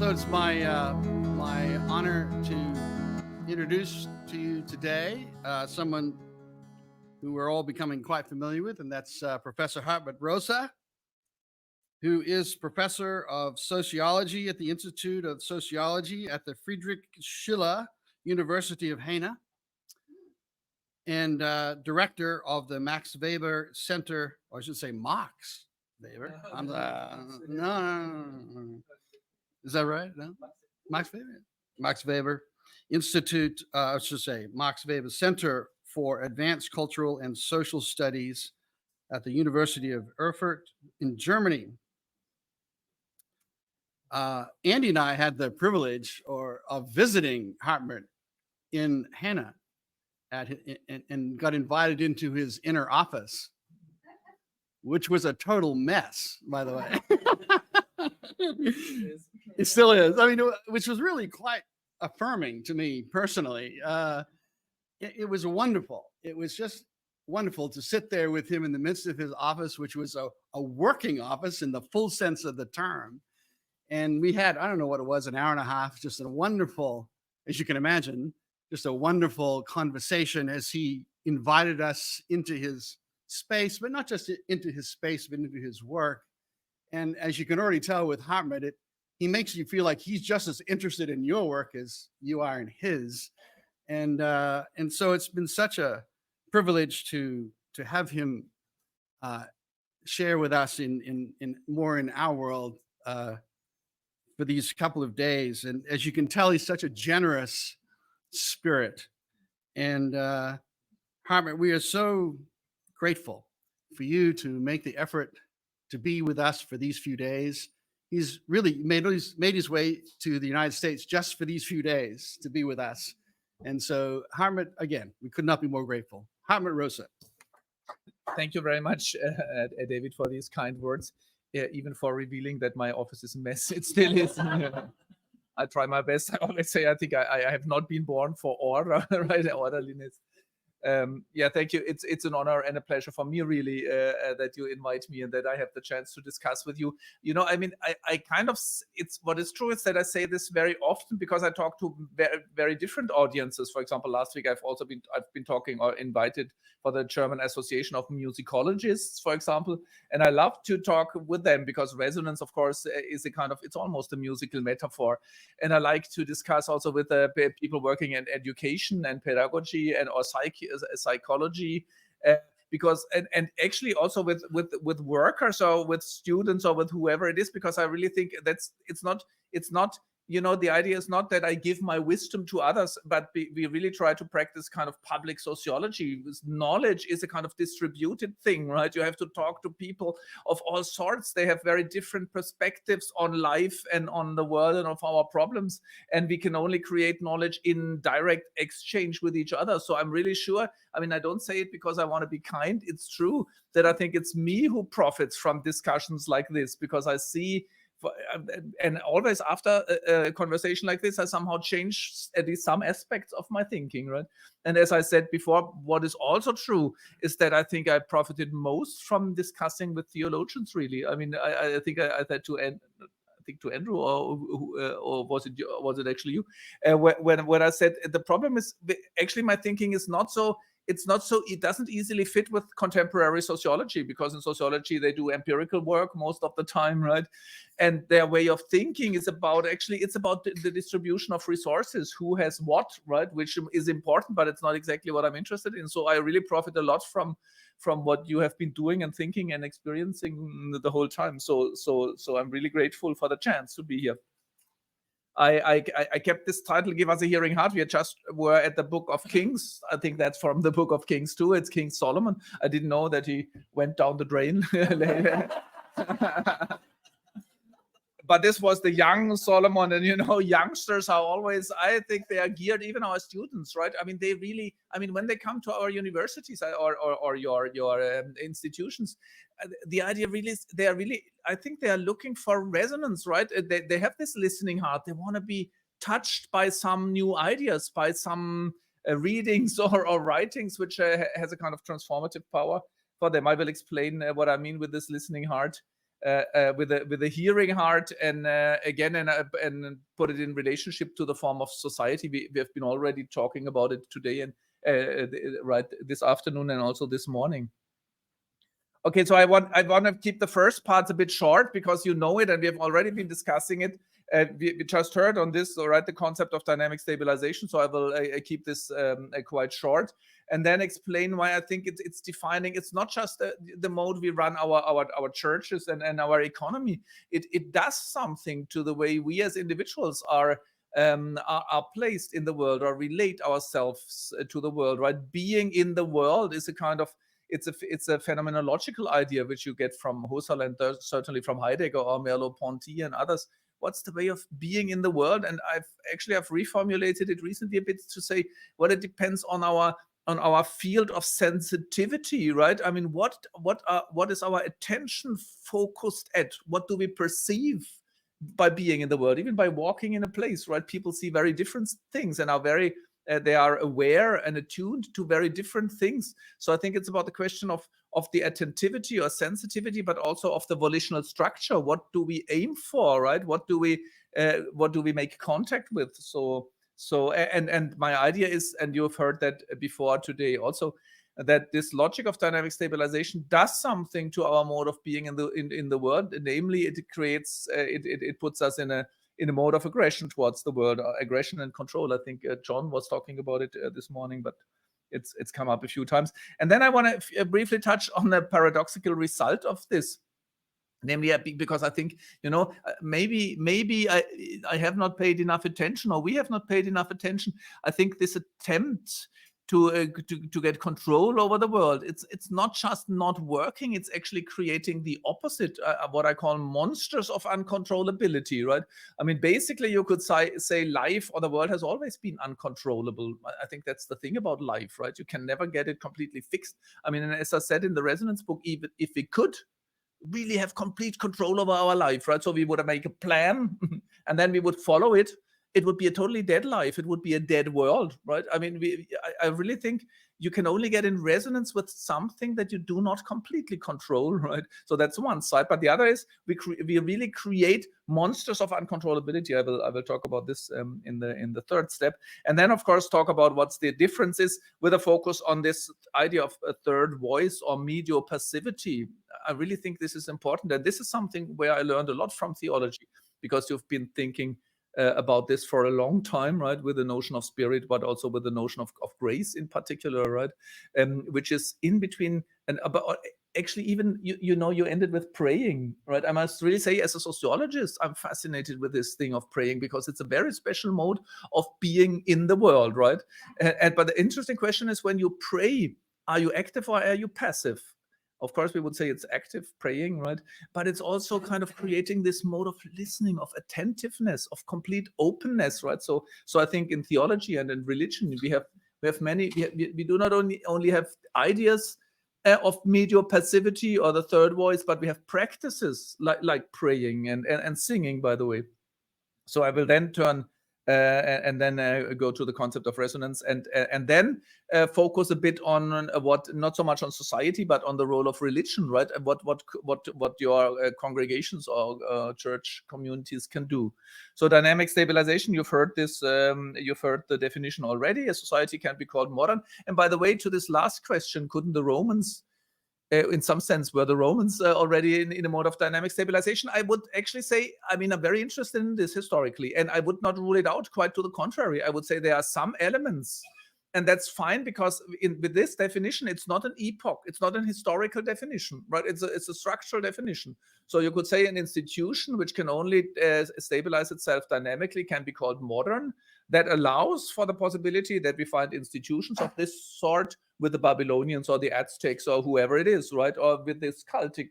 So it's my honor to introduce to you today someone who we're all becoming quite familiar with, and that's Professor Hartmut Rosa, who is professor of sociology at the Institute of Sociology at the Friedrich Schiller University of Jena, and director of the Max Weber Center, or I should say Max Weber. No. Is that right? No? Max Weber? Max Weber Institute, I should say Max Weber Center for Advanced Cultural and Social Studies at the University of Erfurt in Germany. Andy and I had the privilege of visiting Hartmut in Jena and got invited into his inner office, which was a total mess, by the way. It still is. I mean, which was really quite affirming to me personally. It was wonderful. It was just wonderful to sit there with him in the midst of his office, which was a working office in the full sense of the term. And we had, I don't know what it was, an hour and a half, just a wonderful, as you can imagine, just a wonderful conversation as he invited us into his space, but not just into his space, but into his work. And as you can already tell with Hartmut, he makes you feel like he's just as interested in your work as you are in his. And so it's been such a privilege to have him share with us in more in our world for these couple of days. And as you can tell, he's such a generous spirit. And Hartmut, we are so grateful for you to make the effort to be with us for these few days. He's really made his way to the United States just for these few days to be with us. And so, Hartmut, again, we could not be more grateful. Hartmut Rosa. Thank you very much, David, for these kind words, even for revealing that my office is a mess. It still is. I try my best. I always say I think I have not been born for order, right? Orderliness. Thank you. It's an honor and a pleasure for me, really, that you invite me and that I have the chance to discuss with you. You know, I mean, I kind of, it's what is true is that I say this very often because I talk to very, very different audiences. For example, last week I've been talking or invited for the German Association of Musicologists, for example, and I love to talk with them because resonance, of course, is a kind of, it's almost a musical metaphor, and I like to discuss also with people working in education and pedagogy and or psychology, because and actually also with workers or with students or with whoever it is, because I really think that's it's not you know, the idea is not that I give my wisdom to others, but we really try to practice kind of public sociology. Knowledge is a kind of distributed thing, right? You have to talk to people of all sorts. They have very different perspectives on life and on the world and of our problems. And we can only create knowledge in direct exchange with each other. So I'm really sure, I mean, I don't say it because I want to be kind. It's true that I think it's me who profits from discussions like this, because I see, and always after a conversation like this, I somehow change at least some aspects of my thinking, right? And as I said before, what is also true is that I think I profited most from discussing with theologians, really. I mean, I think I said to Andrew, or was it actually you? When I said the problem is actually my thinking is not so. It doesn't easily fit with contemporary sociology, because in sociology they do empirical work most of the time, right? And their way of thinking is about, actually, it's about the distribution of resources, who has what, right? Which is important, but it's not exactly what I'm interested in. So I really profit a lot from what you have been doing and thinking and experiencing the whole time. So I'm really grateful for the chance to be here. I kept this title, Give Us a Hearing Heart. We were at the Book of Kings. I think that's from the Book of Kings too. It's King Solomon. I didn't know that he went down the drain. But this was the young Solomon, and you know, youngsters are always, I think they are geared, even our students, right? I mean, they really, I mean, when they come to our universities or your institutions, the idea really is they are really, I think they are looking for resonance, right? They have this listening heart. They want to be touched by some new ideas, by some readings or writings, which has a kind of transformative power for them. I will explain what I mean with this listening heart. with a hearing heart, and again, and put it in relationship to the form of society. We have been already talking about it today and right this afternoon and also this morning. Okay, so I want to keep the first parts a bit short because you know it and we have already been discussing it. We just heard on this, right, the concept of dynamic stabilization. So I will keep this quite short, and then explain why I think it's defining. It's not just the mode we run our churches and our economy. It does something to the way we as individuals are placed in the world or relate ourselves to the world. Right, being in the world is a kind of it's a phenomenological idea which you get from Husserl and certainly from Heidegger or Merleau-Ponty and others. What's the way of being in the world? And I've reformulated it recently a bit to say, well, it depends on our field of sensitivity, right? I mean, what is our attention focused at? What do we perceive by being in the world? Even by walking in a place, right? People see very different things and are very they are aware and attuned to very different things. So I think it's about the question of the attentivity or sensitivity, but also of the volitional structure. What do we aim for, right? What do we make contact with? So and my idea is, and you've heard that before today also, that this logic of dynamic stabilization does something to our mode of being in the world. Namely, it creates it puts us in a mode of aggression towards the world, aggression and control. I think John was talking about it this morning, but it's come up a few times. And then I want to briefly touch on the paradoxical result of this. Namely, because I think, maybe I have not paid enough attention, or we have not paid enough attention. I think this attempt to get control over the world, it's not just not working, it's actually creating the opposite, what I call monsters of uncontrollability, right? I mean, basically you could say life or the world has always been uncontrollable. I think that's the thing about life, right? You can never get it completely fixed. I mean, as I said in the Resonance book, even if we could really have complete control over our life, right? So we would make a plan and then we would follow it. It would be a totally dead life. It would be a dead world, right? I mean, I really think you can only get in resonance with something that you do not completely control, right? So that's one side. But the other is we really create monsters of uncontrollability. I will talk about this in the third step, and then of course talk about what's the differences with a focus on this idea of a third voice or medio passivity. I really think this is important, and this is something where I learned a lot from theology, because you've been thinking about this for a long time, right? With the notion of spirit, but also with the notion of grace in particular, right? Which is in between and about. Actually, even you ended with praying, right? I must really say, as a sociologist, I'm fascinated with this thing of praying, because it's a very special mode of being in the world, right? But the interesting question is, when you pray, are you active or are you passive? Of course, we would say it's active praying, right? But it's also kind of creating this mode of listening, of attentiveness, of complete openness, right? So I think in theology and in religion, we have many. We do not only have ideas of medio passivity or the third voice, but we have practices like praying and singing, by the way. So I will then turn and then go to the concept of resonance, and then focus a bit on what, not so much on society, but on the role of religion, right? And what your congregations or church communities can do. So dynamic stabilization, you've heard this, you've heard the definition already. A society can be called modern. And by the way, to this last question, couldn't the Romans in some sense, were the Romans already in a mode of dynamic stabilization? I would actually say, I mean, I'm very interested in this historically, and I would not rule it out. Quite to the contrary, I would say there are some elements, and that's fine, because with this definition, it's not an epoch, it's not an historical definition, right? It's a structural definition. So you could say an institution which can only stabilize itself dynamically can be called modern. That allows for the possibility that we find institutions of this sort with the Babylonians or the Aztecs or whoever it is, right? Or with this cultic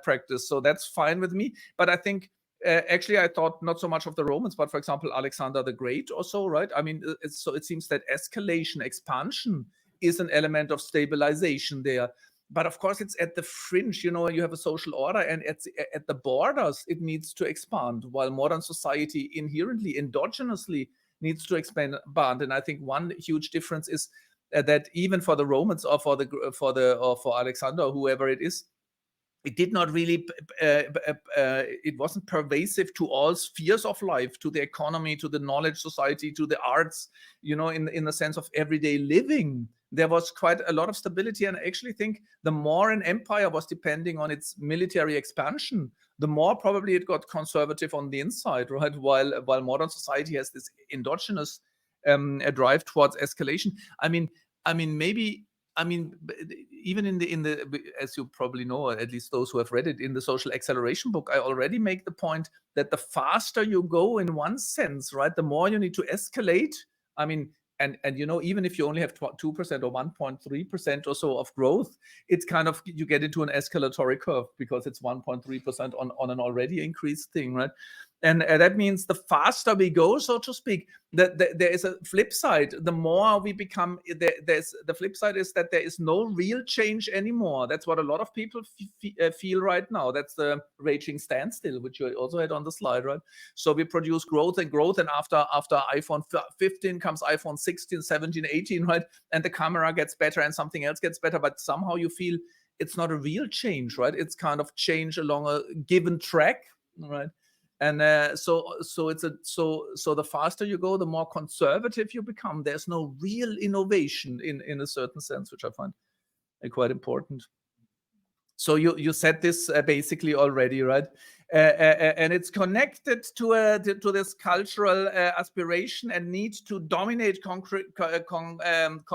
practice. So that's fine with me. But I think actually I thought not so much of the Romans, but for example, Alexander the Great or so, right? I mean, so it seems that escalation, expansion is an element of stabilization there. But of course, it's at the fringe, you have a social order, and at the borders, it needs to expand, while modern society inherently, endogenously needs to expand. And I think one huge difference is that even for the Romans or for Alexander or whoever it is, it did not really, it wasn't pervasive to all spheres of life, to the economy, to the knowledge society, to the arts, in the sense of everyday living. There was quite a lot of stability. And I actually think the more an empire was depending on its military expansion, the more probably it got conservative on the inside, right? While modern society has this endogenous drive towards escalation. Even in the as you probably know, or at least those who have read it, in the social acceleration book, I already make the point that the faster you go in one sense, right, the more you need to escalate. And even if you only have 2% or 1.3% or so of growth, it's kind of, you get into an escalatory curve because it's 1.3% on an already increased thing, right? And that means the faster we go, so to speak, that there is a flip side. The more we become, the flip side is that there is no real change anymore. That's what a lot of people feel right now. That's the raging standstill, which you also had on the slide, right? So we produce growth and growth, and after iPhone 15 comes iPhone 16, 17, 18, right? And the camera gets better and something else gets better, but somehow you feel it's not a real change, right? It's kind of change along a given track, right? And so the faster you go, the more conservative you become. There's no real innovation in a certain sense, which I find quite important. So you said this basically already, right? And it's connected to this cultural aspiration and need to dominate, control, and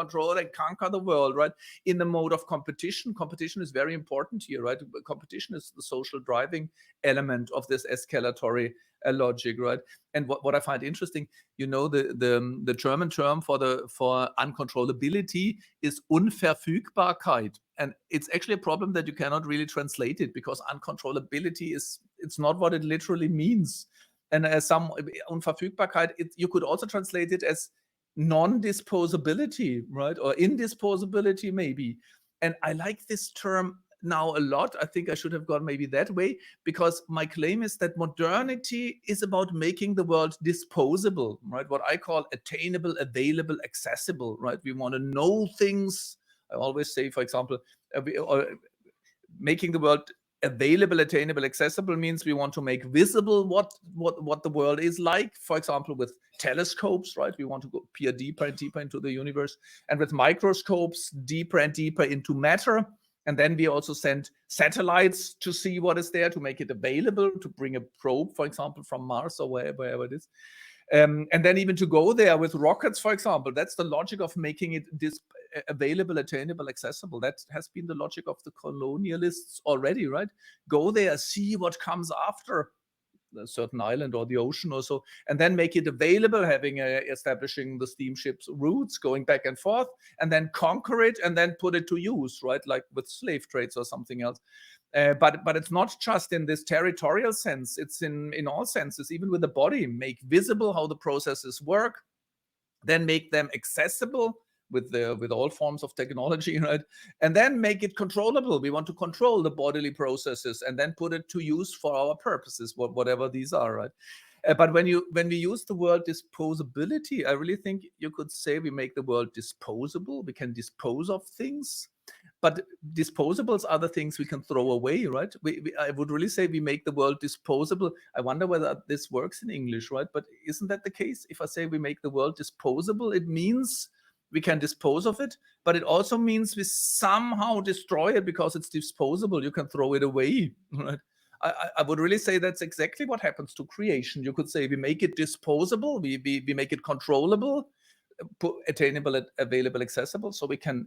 conquer the world, right? In the mode of competition. Competition is very important here, right? Competition is the social driving element of this escalatory logic, right? And what I find interesting, the German term for uncontrollability is Unverfügbarkeit. And it's actually a problem that you cannot really translate it, because uncontrollability it's not what it literally means. And some Unverfügbarkeit, you could also translate it as non-disposability, right? Or indisposability, maybe. And I like this term now a lot. I think I should have gone maybe that way, because my claim is that modernity is about making the world disposable, right? What I call attainable, available, accessible, right? We want to know things. I always say, for example, making the world available, attainable, accessible means we want to make visible what the world is like. For example, with telescopes, right? We want to peer deeper and deeper into the universe, and with microscopes, deeper and deeper into matter. And then we also send satellites to see what is there, to make it available, to bring a probe, for example, from Mars or wherever it is. And then even to go there with rockets, for example. That's the logic of making it available, attainable, accessible. That has been the logic of the colonialists already, right? Go there, see what comes after a certain island or the ocean or so, and then make it available, establishing the steamship's routes, going back and forth, and then conquer it, and then put it to use, right? Like with slave trades or something else. But it's not just in this territorial sense. It's in all senses, even with the body. Make visible how the processes work, then make them accessible with all forms of technology, right? And then make it controllable. We want to control the bodily processes and then put it to use for our purposes, whatever these are, right? But when we use the word disposability, I really think you could say we make the world disposable. We can dispose of things, but disposables are the things we can throw away, right? I would really say we make the world disposable. I wonder whether this works in English, right? But isn't that the case? If I say we make the world disposable, it means we can dispose of it, but it also means we somehow destroy it because it's disposable. You can throw it away, right? I would really say that's exactly what happens to creation. You could say we make it disposable, we make it controllable, attainable, available, accessible, so we can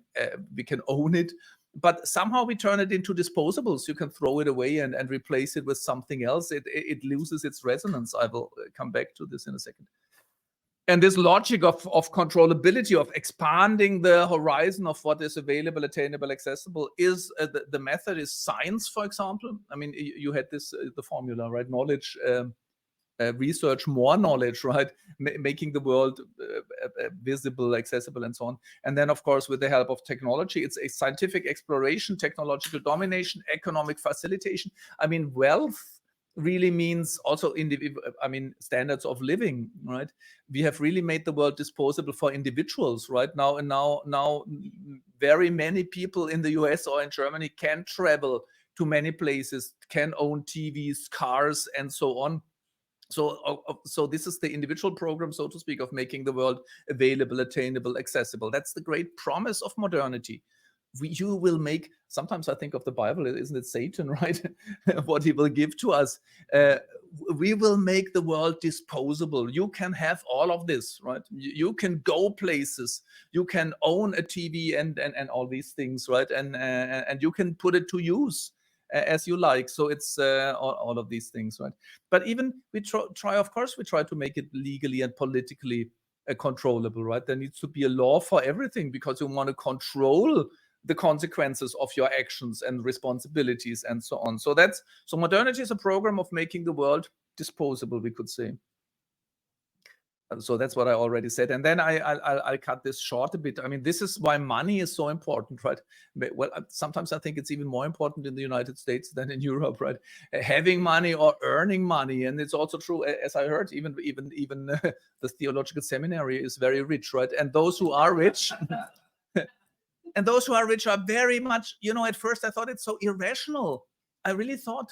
own it, but somehow we turn it into disposables. You can throw it away and replace it with something else. It loses its resonance. I will come back to this in a second. And this logic of controllability, of expanding the horizon of what is available, attainable, accessible, is the method is science, for example. I mean, you had this, the formula, right? Knowledge, research more knowledge, right? Making the world visible, accessible, and so on. And then, of course, with the help of technology, it's a scientific exploration, technological domination, economic facilitation. I mean, wealth really means also standards of living, right? We have really made the world disposable for individuals, right? Now very many people in the US or in Germany can travel to many places, can own TVs, cars, and so on. So this is the individual program, so to speak, of making the world available, attainable, accessible. That's the great promise of modernity. You will make, sometimes I think of the Bible, isn't it Satan, right? What he will give to us. We will make the world disposable. You can have all of this, right? You can go places. You can own a TV and all these things, right? And you can put it to use as you like. So it's all of these things, right? But even we try, of course, we try to make it legally and politically controllable, right? There needs to be a law for everything because you want to control the consequences of your actions and responsibilities and so on. So modernity is a program of making the world disposable, we could say. So that's what I already said. And then I'll cut this short a bit. I mean, this is why money is so important, right? Well, sometimes I think it's even more important in the United States than in Europe, right? Having money or earning money. And it's also true, as I heard, even the theological seminary is very rich, right? And those who are rich... And those who are rich are very much, at first I thought it's so irrational. I really thought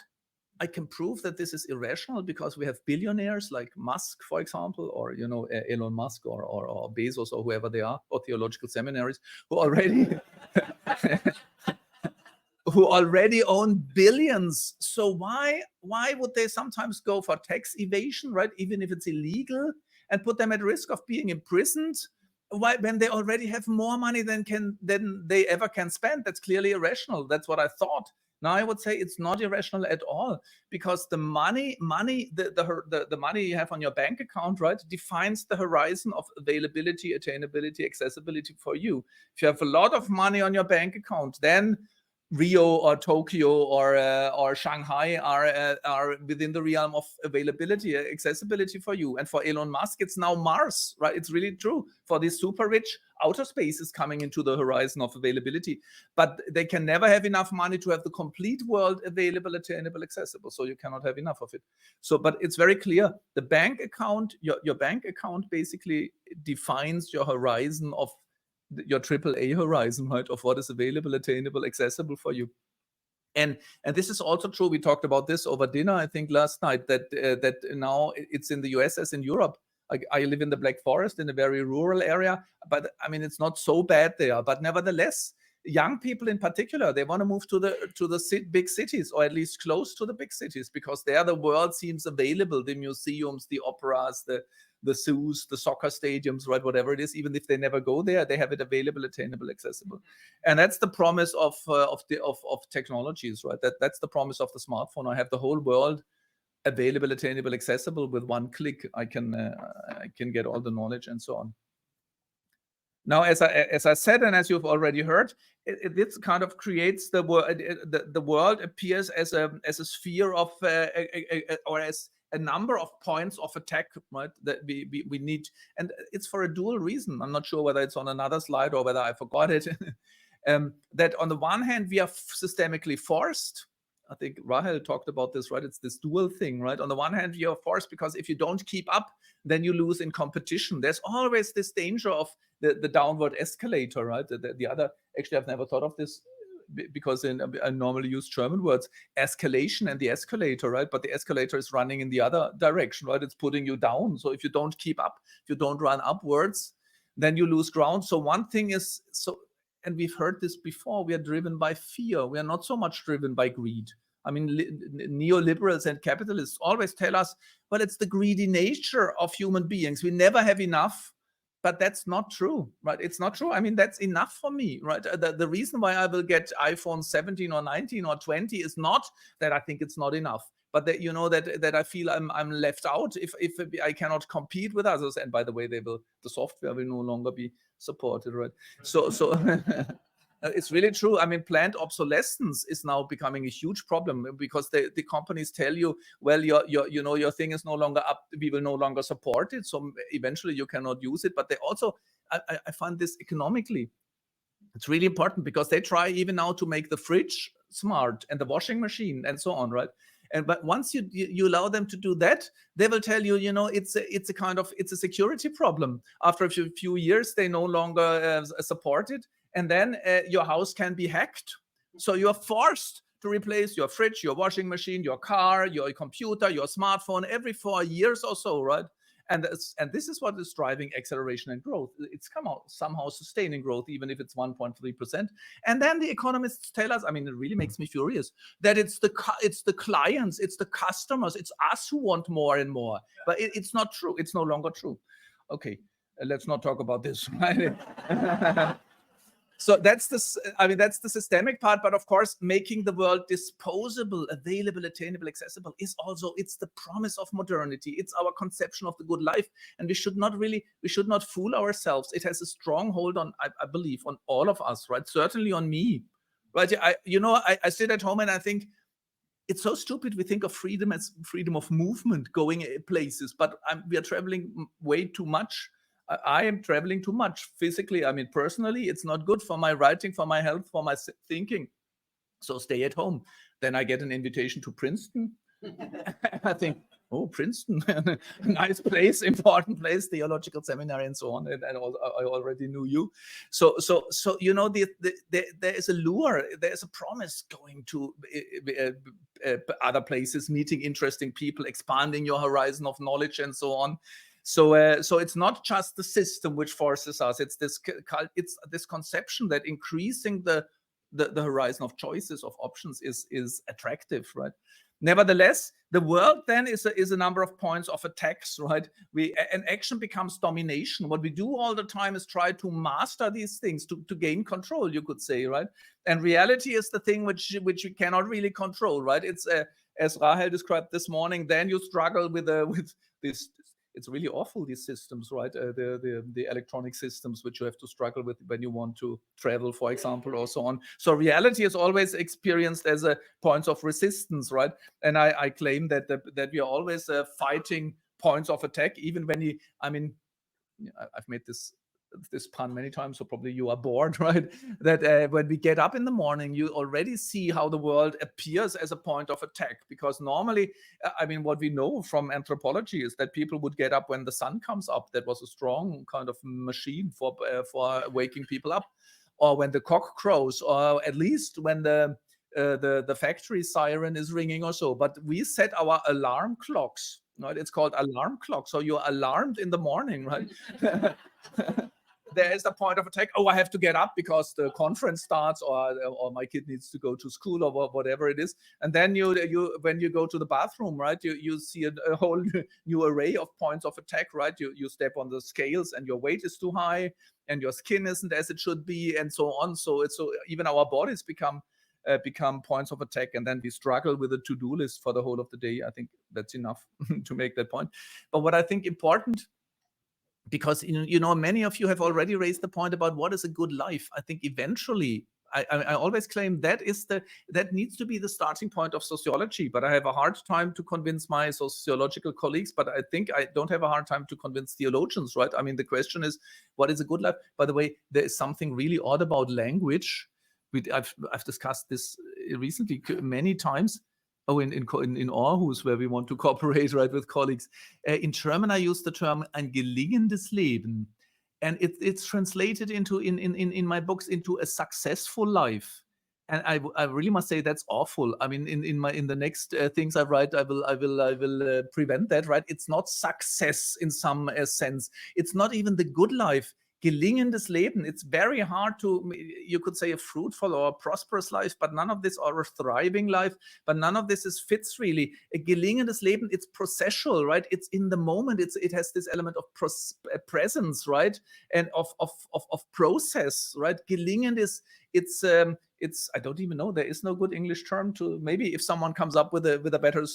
I can prove that this is irrational because we have billionaires like Musk, for example, or, Elon Musk or Bezos or whoever they are, or theological seminaries who already own billions. So why would they sometimes go for tax evasion, right? Even if it's illegal, and put them at risk of being imprisoned? Why, when they already have more money than they ever can spend? That's clearly irrational. That's what I thought. Now I would say it's not irrational at all, because the money the money you have on your bank account, right, defines the horizon of availability, attainability, accessibility for you. If you have a lot of money on your bank account, then Rio or Tokyo or Shanghai are within the realm of availability, accessibility for you. And for Elon Musk, it's now Mars, right? It's really true. For these super rich, outer space is coming into the horizon of availability. But they can never have enough money to have the complete world available, attainable, accessible. So you cannot have enough of it. So, but it's very clear. The bank account, your bank account basically defines your horizon of your AAA horizon, right, of what is available, attainable, accessible for you. And this is also true. We talked about this over dinner, I think, last night, that now it's in the US as in Europe. I live in the Black Forest in a very rural area, but I mean, it's not so bad there. But nevertheless, young people in particular, they want to move to the big cities, or at least close to the big cities, because there the world seems available, the museums, the operas, the zoos, the soccer stadiums, right, whatever it is. Even if they never go there, they have it available, attainable, accessible. And that's the promise of technologies, right? That's the promise of the smartphone. I have the whole world available, attainable, accessible. With one click, I can get all the knowledge and so on. Now, as I said, and as you've already heard, this kind of creates the world. The world appears as a sphere of or as a number of points of attack, right? That we need, and it's for a dual reason. I'm not sure whether it's on another slide or whether I forgot it. That on the one hand, we are systemically forced. I think Rahel talked about this, right? It's this dual thing, right? On the one hand, you're forced because if you don't keep up, then you lose in competition. There's always this danger of the downward escalator, right? The other, actually, I've never thought of this because I normally use German words, escalation and the escalator, right? But the escalator is running in the other direction, right? It's putting you down. So if you don't keep up, if you don't run upwards, then you lose ground. So one thing is, and we've heard this before, we are driven by fear. We are not so much driven by greed. I mean, neoliberals and capitalists always tell us, well, it's the greedy nature of human beings. We never have enough. But that's not true, right? It's not true. I mean, that's enough for me, right? The reason why I will get iPhone 17 or 19 or 20 is not that I think it's not enough, but that, that I feel I'm left out if I cannot compete with others. And by the way, the software will no longer be supported, right? So it's really true. I mean, planned obsolescence is now becoming a huge problem because the companies tell you, well, your thing is no longer up. We will no longer support it. So eventually you cannot use it. But they also, I find this economically, it's really important because they try even now to make the fridge smart and the washing machine and so on, right? But once you allow them to do that, they will tell you, it's a security problem. After a few years, they no longer support it. And then your house can be hacked. So you're forced to replace your fridge, your washing machine, your car, your computer, your smartphone every 4 years or so, right? And this is what is driving acceleration and growth. It's somehow sustaining growth, even if it's 1.3%. And then the economists tell us, I mean, it really makes me furious, that it's the clients, it's the customers, it's us who want more and more. But it's not true. It's no longer true. Okay, let's not talk about this. Right? So that's the systemic part. But of course, making the world disposable, available, attainable, accessible is also, it's the promise of modernity. It's our conception of the good life. And we should not fool ourselves. It has a strong hold on, I believe, on all of us, right? Certainly on me, right? I sit at home and I think, it's so stupid. We think of freedom as freedom of movement, going places, but we are traveling way too much. I am traveling too much physically. I mean, personally, it's not good for my writing, for my health, for my thinking. So stay at home. Then I get an invitation to Princeton. I think, oh, Princeton, nice place, important place, theological seminary, and so on. And I already knew you. So there is a lure, there is a promise going to other places, meeting interesting people, expanding your horizon of knowledge, and so on. So it's not just the system which forces us. It's this conception that increasing the horizon of choices, of options is attractive, right? Nevertheless, the world then is a number of points of attacks, right? And action becomes domination. What we do all the time is try to master these things, to gain control, you could say, right? And reality is the thing which you cannot really control, right? It's as Rahel described this morning. Then you struggle with this. It's really awful, these systems, right? The electronic systems which you have to struggle with when you want to travel, for example, or so on. So reality is always experienced as a point of resistance, right? And I claim that we are always fighting points of attack, even when I've made this pun many times, so probably you are bored, right? That when we get up in the morning, you already see how the world appears as a point of attack. Because normally, what we know from anthropology is that people would get up when the sun comes up. That was a strong kind of machine for waking people up, or when the cock crows, or at least when the factory siren is ringing or so. But we set our alarm clocks, right? It's called alarm clock. So you're alarmed in the morning, right? There is a point of attack. Oh, I have to get up because the conference starts, or my kid needs to go to school, or whatever it is. And then when you go to the bathroom, right, you see a whole new array of points of attack, right? You step on the scales and your weight is too high, and your skin isn't as it should be, and so on. So even our bodies become points of attack, and then we struggle with a to-do list for the whole of the day. I think that's enough to make that point. But what I think important, because many of you have already raised the point about what is a good life. I think eventually, I always claim that needs to be the starting point of sociology. But I have a hard time to convince my sociological colleagues. But I think I don't have a hard time to convince theologians, right? I mean, the question is, what is a good life? By the way, there is something really odd about language. I've discussed this recently many times. Oh, in Aarhus, where we want to cooperate, right, with colleagues. In German, I use the term ein gelingendes Leben, and it's translated into in my books into a successful life. And I really must say that's awful. I mean, in the next things I write, I will prevent that, right? It's not success in some sense. It's not even the good life. Gelingendes Leben. It's very hard to, you could say, a fruitful or a prosperous life, but none of this, or a thriving life, but none of this fits really. A gelingendes Leben, it's processual, right? It's in the moment. It has this element of presence, right? And of process, right? Gelingend is, it's I don't even know. There is no good English term to. Maybe if someone comes up with a better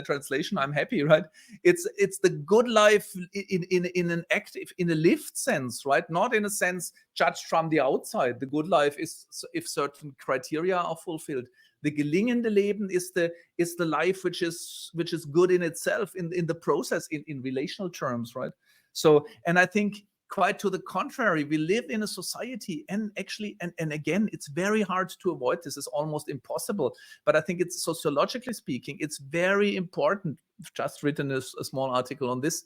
translation, I'm happy, right? It's the good life in an active, in a lived sense, right? Not in a sense judged from the outside. The good life is if certain criteria are fulfilled. The gelingende Leben is the life which is good in itself, in the process, in relational terms, right? So, and I think, quite to the contrary, we live in a society, and actually, and again, it's very hard to avoid this. It's almost impossible. But I think it's, sociologically speaking, it's very important. I've just written a small article on this.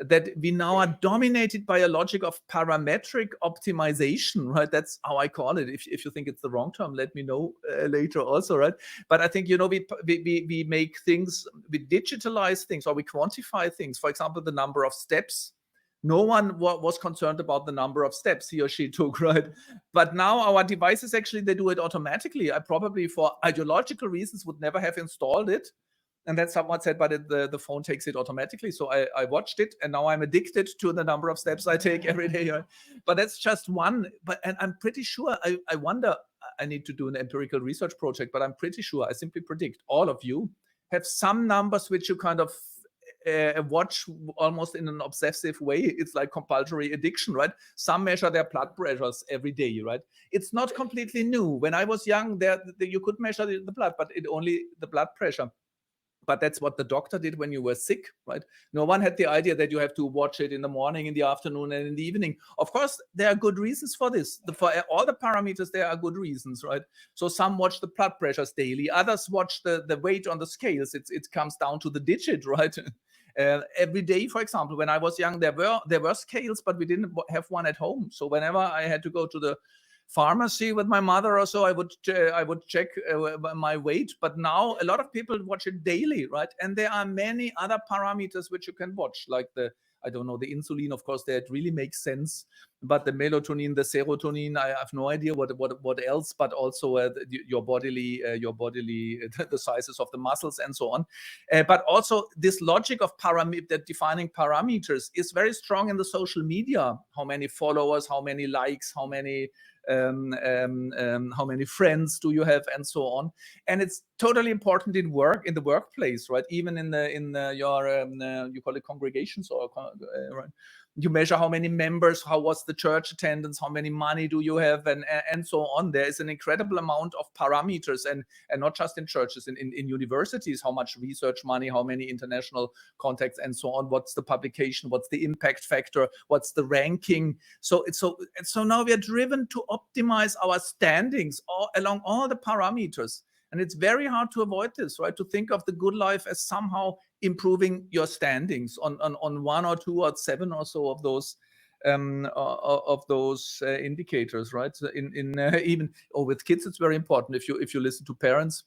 that we now are dominated by a logic of parametric optimization, right? That's how I call it. If you think it's the wrong term, let me know later also, right? But I think, we make things, we digitalize things, or we quantify things. For example, the number of steps. No one was concerned about the number of steps he or she took, right? But now our devices, actually, they do it automatically. I probably, for ideological reasons, would never have installed it. And then someone said, but the phone takes it automatically. So I watched it, and now I'm addicted to the number of steps I take every day. Right? But that's just one. And I'm pretty sure, I wonder, I need to do an empirical research project, but I'm pretty sure, I simply predict, all of you have some numbers which you kind of watch almost in an obsessive way. It's like compulsory addiction, right? Some measure their blood pressures every day, right? It's not completely new. When I was young, you could measure the blood, but only the blood pressure. But that's what the doctor did when you were sick, right? No one had the idea that you have to watch it in the morning, in the afternoon, and in the evening. Of course, there are good reasons for this. For all the parameters, there are good reasons, right? So some watch the blood pressures daily. Others watch the weight on the scales. It comes down to the digit, right? Every day, for example, when I was young, there were scales, but we didn't have one at home. So whenever I had to go to the pharmacy with my mother or so, I would check my weight. But now a lot of people watch it daily, right? And there are many other parameters which you can watch, like the insulin, of course, that really makes sense. But the melatonin, the serotonin, I have no idea what else, but also your bodily, the sizes of the muscles and so on. But also this logic of defining parameters is very strong in the social media. How many followers, how many likes, how many friends do you have, and so on. And it's totally important in the workplace, right? Even in your you call it congregations, or right? You measure how many members, how was the church attendance, how many money do you have, and so on. There is an incredible amount of parameters, and not just in churches, in universities, how much research money, how many international contacts, and so on. What's the publication? What's the impact factor? What's the ranking? So now we are driven to optimize our standings along all the parameters. And it's very hard to avoid this, right? To think of the good life as somehow improving your standings on one or two or seven or so of those indicators, right? So even with kids, it's very important. If you listen to parents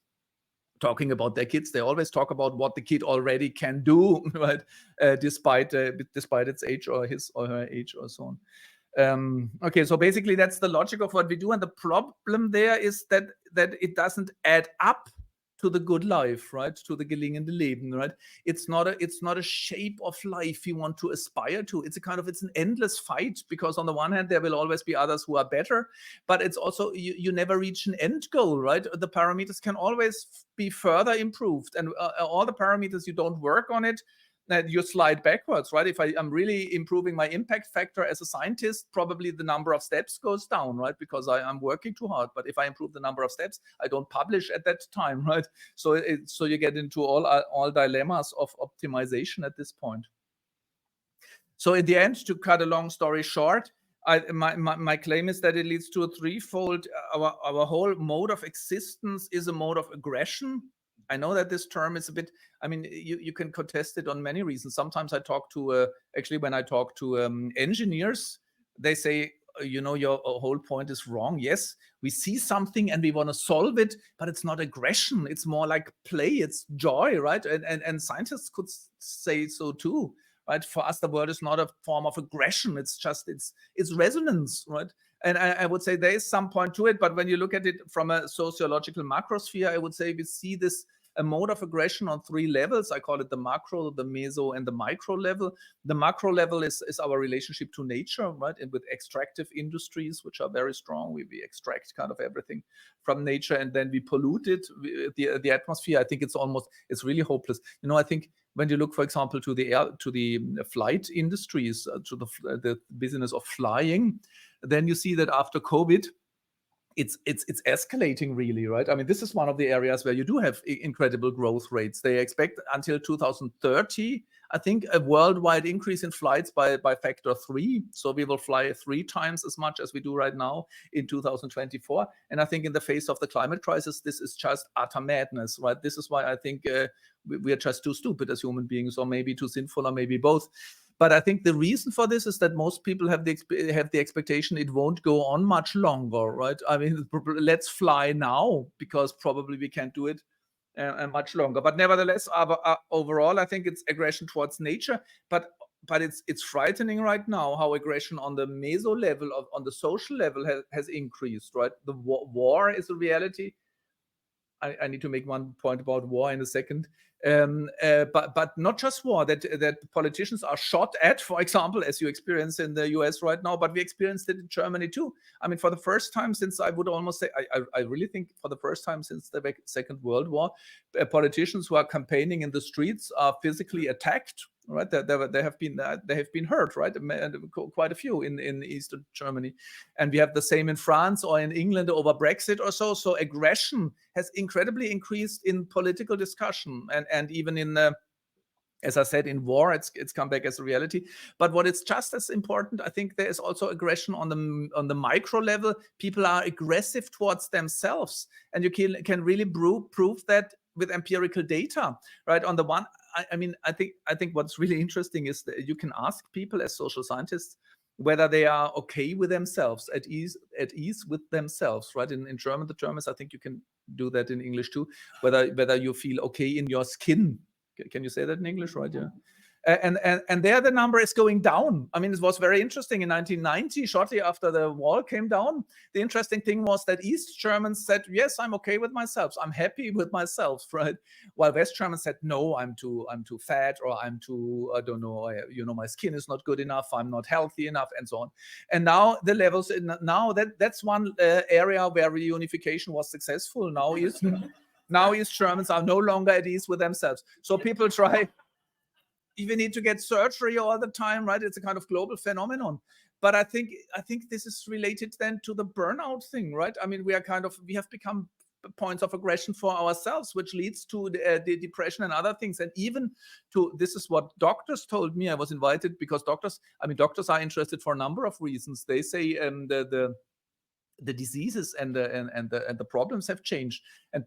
talking about their kids, they always talk about what the kid already can do, right? Despite its age, or his or her age, or so on. Okay, so basically that's the logic of what we do, and the problem there is that it doesn't add up to the good life, right? To the gelingende Leben, right? It's not a shape of life you want to aspire to. It's an endless fight, because on the one hand there will always be others who are better, but it's also you never reach an end goal, right? The parameters can always be further improved, and all the parameters, you don't work on it, you slide backwards, right? If I'm really improving my impact factor as a scientist, probably the number of steps goes down, right? Because I'm working too hard. But if I improve the number of steps, I don't publish at that time, right? So you get into all dilemmas of optimization at this point. So in the end, to cut a long story short, my claim is that it leads to a threefold. Our whole mode of existence is a mode of aggression. I know that this term is a bit, you can contest it on many reasons. Sometimes I talk to, when I talk to engineers, they say, your whole point is wrong. Yes, we see something and we want to solve it, but it's not aggression. It's more like play. It's joy, right? And scientists could say so too, right? For us, the world is not a form of aggression. It's just, it's resonance, right? And I would say there is some point to it, but when you look at it from a sociological macrosphere, I would say we see this a mode of aggression on three levels. I call it the macro, the meso, and the micro level. The macro level is our relationship to nature, right? And with extractive industries, which are very strong, we extract kind of everything from nature, and then we pollute it, the atmosphere. I think it's really hopeless. I think when you look, for example, to the flight industries, to the business of flying, then you see that after COVID, it's escalating, really, right? This is one of the areas where you do have incredible growth rates. They expect until 2030, I think, a worldwide increase in flights by factor 3. So we will fly 3 times as much as we do right now in 2024. And I think in the face of the climate crisis, this is just utter madness, right? This is why I think we are just too stupid as human beings, or maybe too sinful, or maybe both. But I think the reason for this is that most people have the expectation it won't go on much longer, right? I mean, let's fly now because probably we can't do it much longer. But nevertheless, overall, I think it's aggression towards nature. But it's frightening right now how aggression on the meso level, on the social level, has increased, right? The war is a reality. I need to make one point about war in a second. But not just war, that politicians are shot at, for example, as you experience in the US right now, but we experienced it in Germany too. I mean, for the first time since, I would almost say, I really think for the first time since the Second World War, politicians who are campaigning in the streets are physically attacked, right? They have been hurt, right? Quite a few in Eastern Germany. And we have the same in France or in England over Brexit or so. So aggression has incredibly increased in political discussion, and even in as I said, in war, it's come back as a reality. But what is just as important, I think there is also aggression on the micro level. People are aggressive towards themselves, and you can really prove that with empirical data, right? On the one, I think what's really interesting is that you can ask people as social scientists whether they are okay with themselves, at ease with themselves, right? In German, the Germans, I think you can do that in English too. Whether you feel okay in your skin. Can you say that in English, right? Yeah. And there the number is going down. I mean, it was very interesting in 1990, shortly after the wall came down. The interesting thing was that East Germans said, yes, I'm okay with myself. I'm happy with myself, right? While West Germans said, no, I'm too fat, or I'm too, I don't know, my skin is not good enough. I'm not healthy enough, and so on. And now the levels, that's one area where reunification was successful. Now East Germans are no longer at ease with themselves. So people try, even need to get surgery all the time, right? It's a kind of global phenomenon. But I think this is related then to the burnout thing, right? I mean, we have become points of aggression for ourselves, which leads to the depression and other things. And even this is what doctors told me. I was invited because doctors are interested for a number of reasons. They say the diseases and the problems have changed. And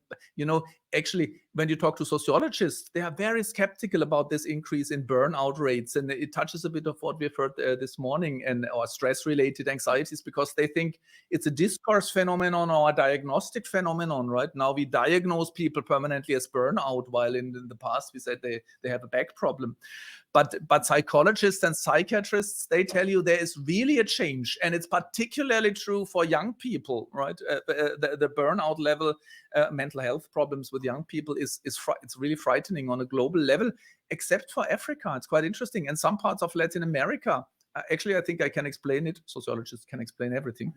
actually, when you talk to sociologists, they are very skeptical about this increase in burnout rates, and it touches a bit of what we've heard this morning, or stress-related anxieties, because they think it's a discourse phenomenon or a diagnostic phenomenon. Right now, we diagnose people permanently as burnout, while in the past we said they have a back problem. But psychologists and psychiatrists, they tell you there is really a change, and it's particularly true for young people, right? The burnout level, mental health problems with young people it's really frightening on a global level, except for Africa. It's quite interesting, and some parts of Latin America. Actually, I think I can explain it. Sociologists can explain everything.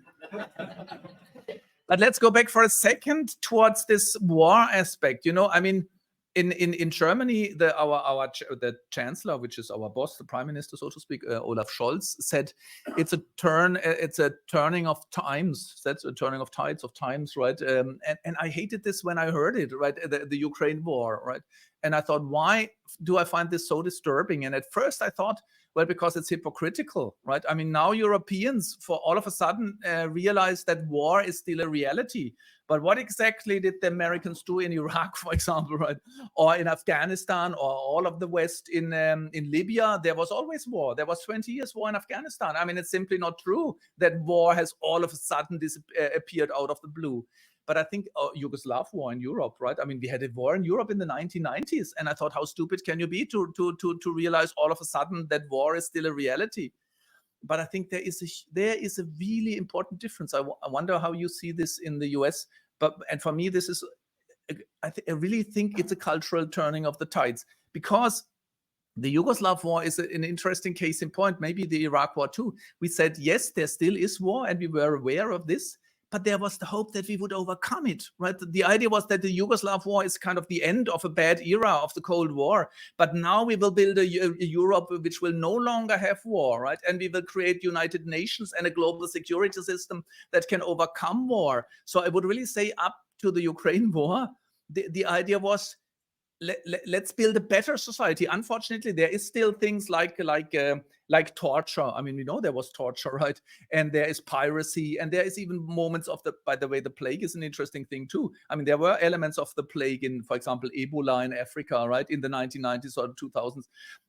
But let's go back for a second towards this war aspect. I mean, in Germany, the chancellor, which is our boss, the prime minister, so to speak, Olaf Scholz, said it's a turning of times. That's a turning of tides of times, right? And I hated this when I heard it, right? The Ukraine war, right? And I thought, why do I find this so disturbing? And at first I thought, well, because it's hypocritical, right? I mean, now Europeans, for all of a sudden, realize that war is still a reality. But what exactly did the Americans do in Iraq, for example, right? Or in Afghanistan, or all of the West in Libya? There was always war. There was 20 years war in Afghanistan. I mean, it's simply not true that war has all of a sudden appeared out of the blue. But I think Yugoslav war in Europe, right? I mean, we had a war in Europe in the 1990s, and I thought, how stupid can you be to realize all of a sudden that war is still a reality? But I think there is a really important difference. I wonder how you see this in the US. And for me, this is, I really think it's a cultural turning of the tides, because the Yugoslav war is an interesting case in point. Maybe the Iraq war too. We said, yes, there still is war, and we were aware of this. But there was the hope that we would overcome it, right? The idea was that the Yugoslav war is kind of the end of a bad era of the Cold War. But now we will build a Europe which will no longer have war, right? And we will create United Nations and a global security system that can overcome war. So I would really say, up to the Ukraine war, the idea was, let's build a better society. Unfortunately, there is still things like like torture. I mean, we know there was torture, right? And there is piracy, and there is even moments of by the way, the plague is an interesting thing too. I mean, there were elements of the plague in, for example, Ebola in Africa, right, in the 1990s or 2000s.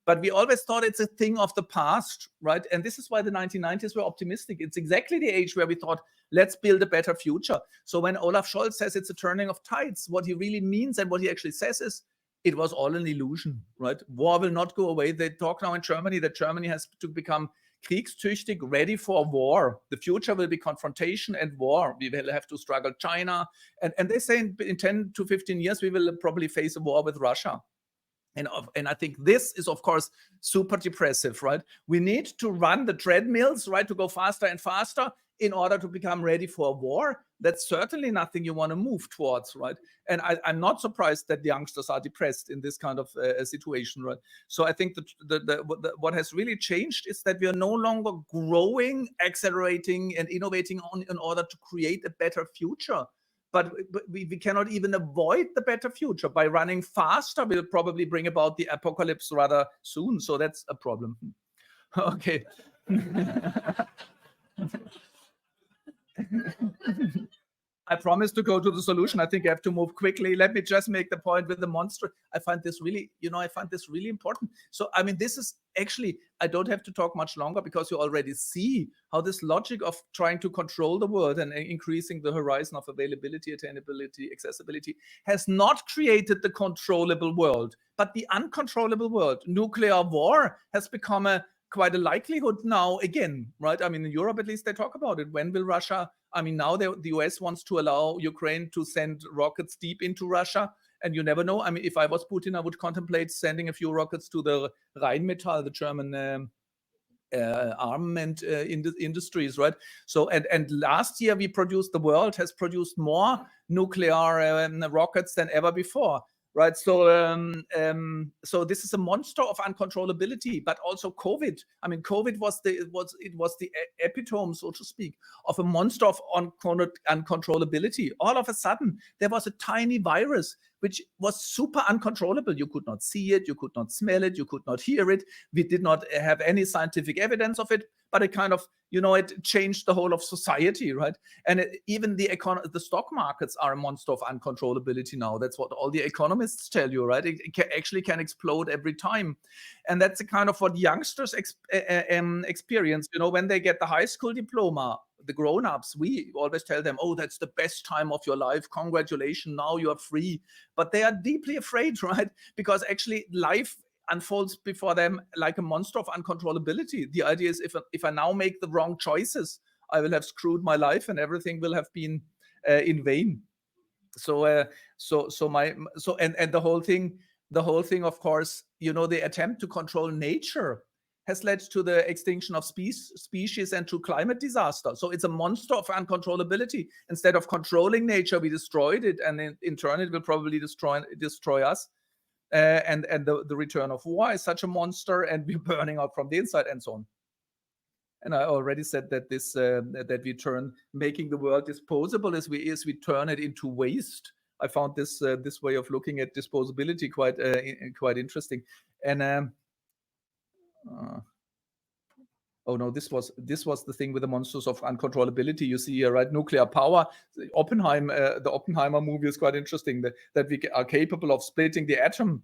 But we always thought it's a thing of the past, right? And this is why the 1990s were optimistic. It's exactly the age where we thought, let's build a better future. So when Olaf Scholz says it's a turning of tides, what he really means and what he actually says is, it was all an illusion, right? War will not go away. They talk now in Germany that Germany has to become kriegstüchtig, ready for war. The future will be confrontation and war. We will have to struggle China. And they say in 10 to 15 years, we will probably face a war with Russia. And I think this is, of course, super depressive, right? We need to run the treadmills, right, to go faster and faster in order to become ready for a war. That's certainly nothing you want to move towards, right? And I'm not surprised that the youngsters are depressed in this kind of situation, right? So I think what has really changed is that we are no longer growing, accelerating, and innovating in order to create a better future. But we cannot even avoid the better future. By running faster, we'll probably bring about the apocalypse rather soon. So that's a problem. Okay. I promise to go to the solution. I think I have to move quickly. Let me just make the point with the monster. I find this really important. So, I mean, this is actually, I don't have to talk much longer because you already see how this logic of trying to control the world and increasing the horizon of availability, attainability, accessibility has not created the controllable world, but the uncontrollable world. Nuclear war has become quite a likelihood now again, right? I mean, in Europe, at least they talk about it. When will Russia, I mean, now the US wants to allow Ukraine to send rockets deep into Russia. And you never know. I mean, if I was Putin, I would contemplate sending a few rockets to the Rheinmetall, the German armament industries, right? So, and last year the world has produced more nuclear rockets than ever before. Right, so so this is a monster of uncontrollability, but also COVID. I mean, COVID was the epitome, so to speak, of a monster of uncontrollability. All of a sudden, there was a tiny virus which was super uncontrollable. You could not see it, you could not smell it, you could not hear it. We did not have any scientific evidence of it, but it kind of, it changed the whole of society, right? And even the stock markets are a monster of uncontrollability now. That's what all the economists tell you, right? It actually can explode every time. And that's the kind of what youngsters experience, when they get the high school diploma. The grown-ups, we always tell them, oh, that's the best time of your life. Congratulations, now you are free. But they are deeply afraid, right? Because actually life unfolds before them like a monster of uncontrollability. The idea is if I now make the wrong choices, I will have screwed my life and everything will have been in vain. So the whole thing, of course, the attempt to control nature has led to the extinction of species and to climate disaster. So it's a monster of uncontrollability. Instead of controlling nature, we destroyed it, and in turn, it will probably destroy us. And the return of war is such a monster, and we're burning out from the inside, and so on. And I already said that this that we turn making the world disposable as we turn it into waste. I found this way of looking at disposability quite interesting. And oh no, this was the thing with the monsters of uncontrollability. You see here, right? Nuclear power. The Oppenheimer movie is quite interesting. That we are capable of splitting the atom.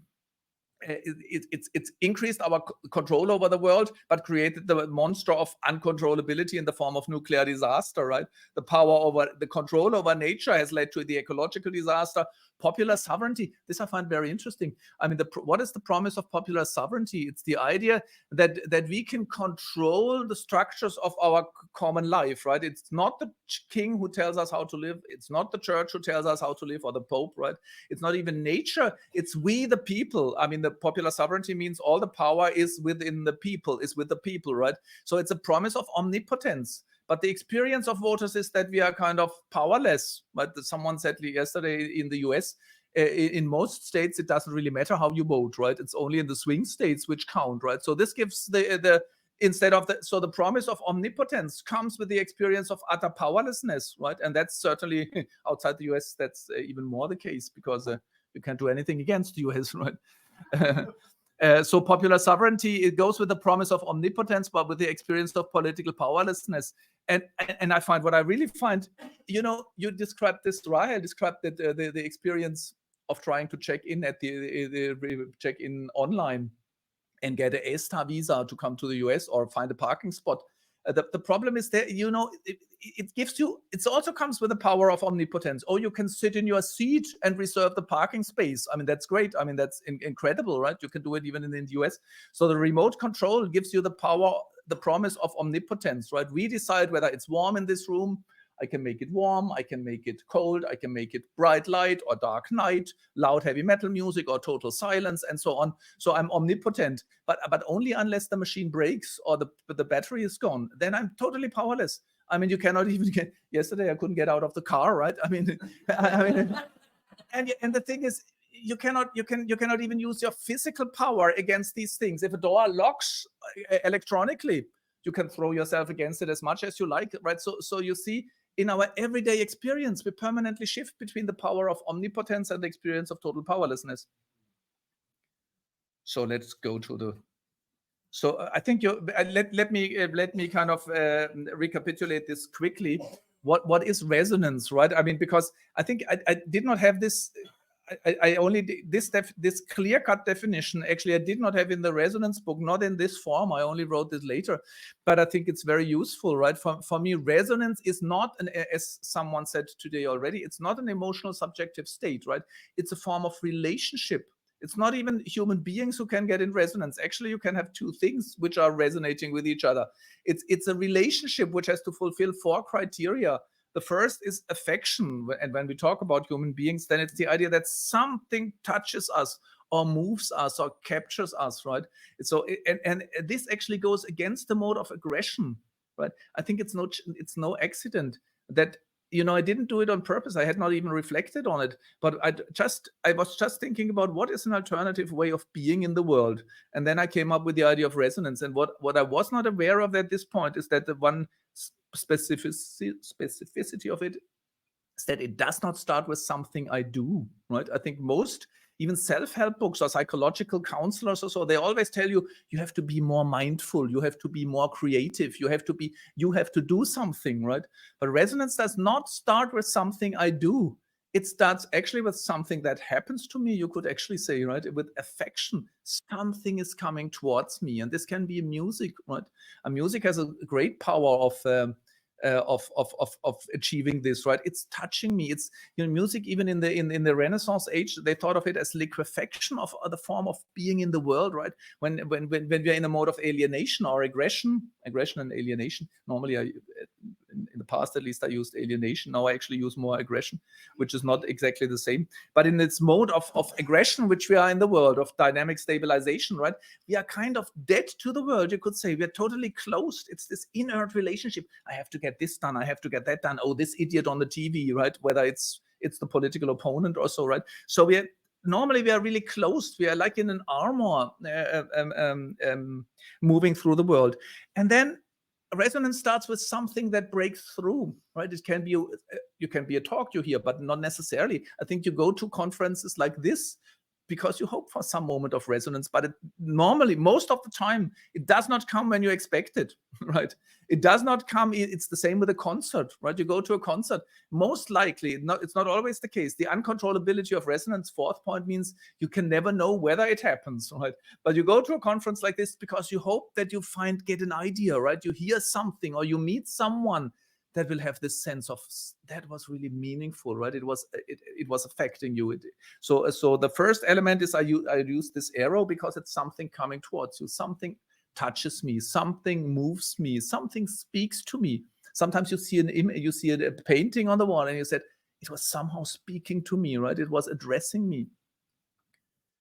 It's increased our control over the world, but created the monster of uncontrollability in the form of nuclear disaster, right? The control over nature has led to the ecological disaster. Popular sovereignty, this I find very interesting. I mean, what is the promise of popular sovereignty? It's the idea that we can control the structures of our common life, right? It's not the king who tells us how to live. It's not the church who tells us how to live, or the pope, right? It's not even nature. It's we, the people. I mean, the popular sovereignty means all the power is within the people, is with the people, right? So it's a promise of omnipotence. But the experience of voters is that we are kind of powerless. But someone said yesterday in the US, in most states, it doesn't really matter how you vote, right? It's only in the swing states which count, right? So this gives the promise of omnipotence comes with the experience of utter powerlessness, right? And that's certainly outside the US, that's even more the case, because you can't do anything against the US, right? So popular sovereignty, it goes with the promise of omnipotence, but with the experience of political powerlessness. And I find what I really find, you described this, Rahel described that the experience of trying to check in at the check in online and get an A-star visa to come to the US or find a parking spot. The problem is that, it gives you, it also comes with the power of omnipotence. Oh, you can sit in your seat and reserve the parking space. I mean, that's great. I mean, that's incredible, right? You can do it even in the US. So the remote control gives you the power, the promise of omnipotence, right? We decide whether it's warm in this room. I can make it warm, I can make it cold, I can make it bright light or dark night, loud heavy metal music or total silence, and so on. So I'm omnipotent, but only unless the machine breaks or the battery is gone. Then I'm totally powerless. I mean, you cannot even get. Yesterday, I couldn't get out of the car, right? I mean, and the thing is, you cannot even use your physical power against these things. If a door locks electronically, you can throw yourself against it as much as you like, right? So you see, in our everyday experience, we permanently shift between the power of omnipotence and the experience of total powerlessness. So let's go to the. So I think let me kind of recapitulate this quickly. What is resonance, right? I mean, because I think I did not have this. I only this clear-cut definition. Actually, I did not have in the resonance book, not in this form. I only wrote this later, but I think it's very useful, right? For me, resonance is not as someone said today already. It's not an emotional subjective state, right? It's a form of relationship. It's not even human beings who can get in resonance. Actually, you can have two things which are resonating with each other. It's a relationship which has to fulfill 4 criteria. The first is affection. And when we talk about human beings, then it's the idea that something touches us or moves us or captures us, right? So, and this actually goes against the mode of aggression, right? I think it's no accident that, I didn't do it on purpose. I had not even reflected on it, but I was just thinking about what is an alternative way of being in the world. And then I came up with the idea of resonance. And what I was not aware of at this point is that the one specificity of it is that it does not start with something I do, right? I think most, even self-help books or psychological counselors or so, they always tell you have to be more mindful, you have to be more creative, you have to do something, right? But resonance does not start with something I do. It starts actually with something that happens to me, you could actually say, right? With affection, something is coming towards me. And this can be music, right? And music has a great power of achieving this, right? It's touching me. It's, music, even in the Renaissance age, they thought of it as liquefaction of the form of being in the world, right? When we're in a mode of alienation or aggression and alienation. Normally, in the past, at least, I used alienation. Now I actually use more aggression, which is not exactly the same. But in its mode of aggression, which we are in the world of dynamic stabilization, right? We are kind of dead to the world, you could say. We're totally closed. It's this inert relationship. I have to get this done. I have to get that done. Oh, this idiot on the TV, right? Whether it's the political opponent or so, right? So normally we are really closed. We are like in an armor moving through the world. And then resonance starts with something that breaks through, right? It can be you can be a talk you hear, but not necessarily. I think you go to conferences like this because you hope for some moment of resonance, but normally, most of the time, it does not come when you expect it, right? It does not come. It's the same with a concert, right? You go to a concert, most likely, it's not always the case. The uncontrollability of resonance, 4th point, means you can never know whether it happens, right? But you go to a conference like this because you hope that you get an idea, right? You hear something or you meet someone that will have this sense of that was really meaningful, right? It was affecting you. So the first element is I use this arrow because it's something coming towards you. Something touches me. Something moves me. Something speaks to me. Sometimes you see a painting on the wall and you said it was somehow speaking to me, right? It was addressing me.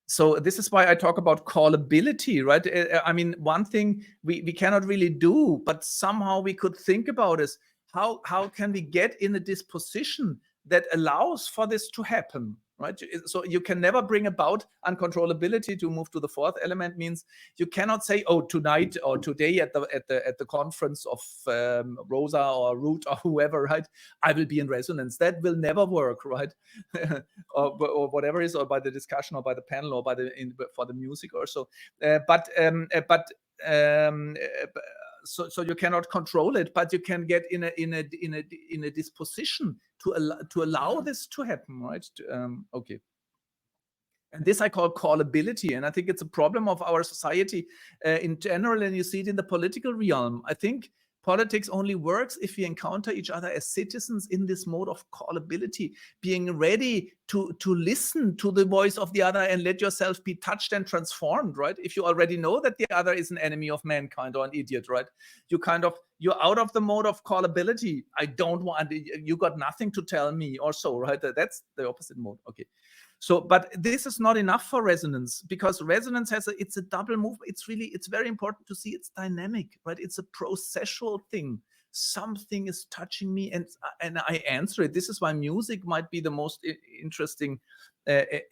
So this is why I talk about callability, right? I mean, one thing we cannot really do, but somehow we could think about is how can we get in a disposition that allows for this to happen, right? So you can never bring about uncontrollability. To move to the fourth element means you cannot say, oh, tonight or today at the conference of Rosa or Ruth or whoever, right, I will be in resonance. That will never work, right? or whatever is, or by the discussion, or by the panel, or by for the music or so. So you cannot control it, but you can get in a disposition to allow this to happen, right? Okay. And this I call callability, and I think it's a problem of our society in general, and you see it in the political realm. I think politics only works if we encounter each other as citizens in this mode of callability, being ready to listen to the voice of the other and let yourself be touched and transformed, right? If you already know that the other is an enemy of mankind or an idiot, right? You're out of the mode of callability. I don't want, you got nothing to tell me or so, right? That's the opposite mode. Okay. So, but this is not enough for resonance, because resonance it's a double move. It's very important to see it's dynamic, right? It's a processual thing. Something is touching me and I answer it. This is why music might be the most interesting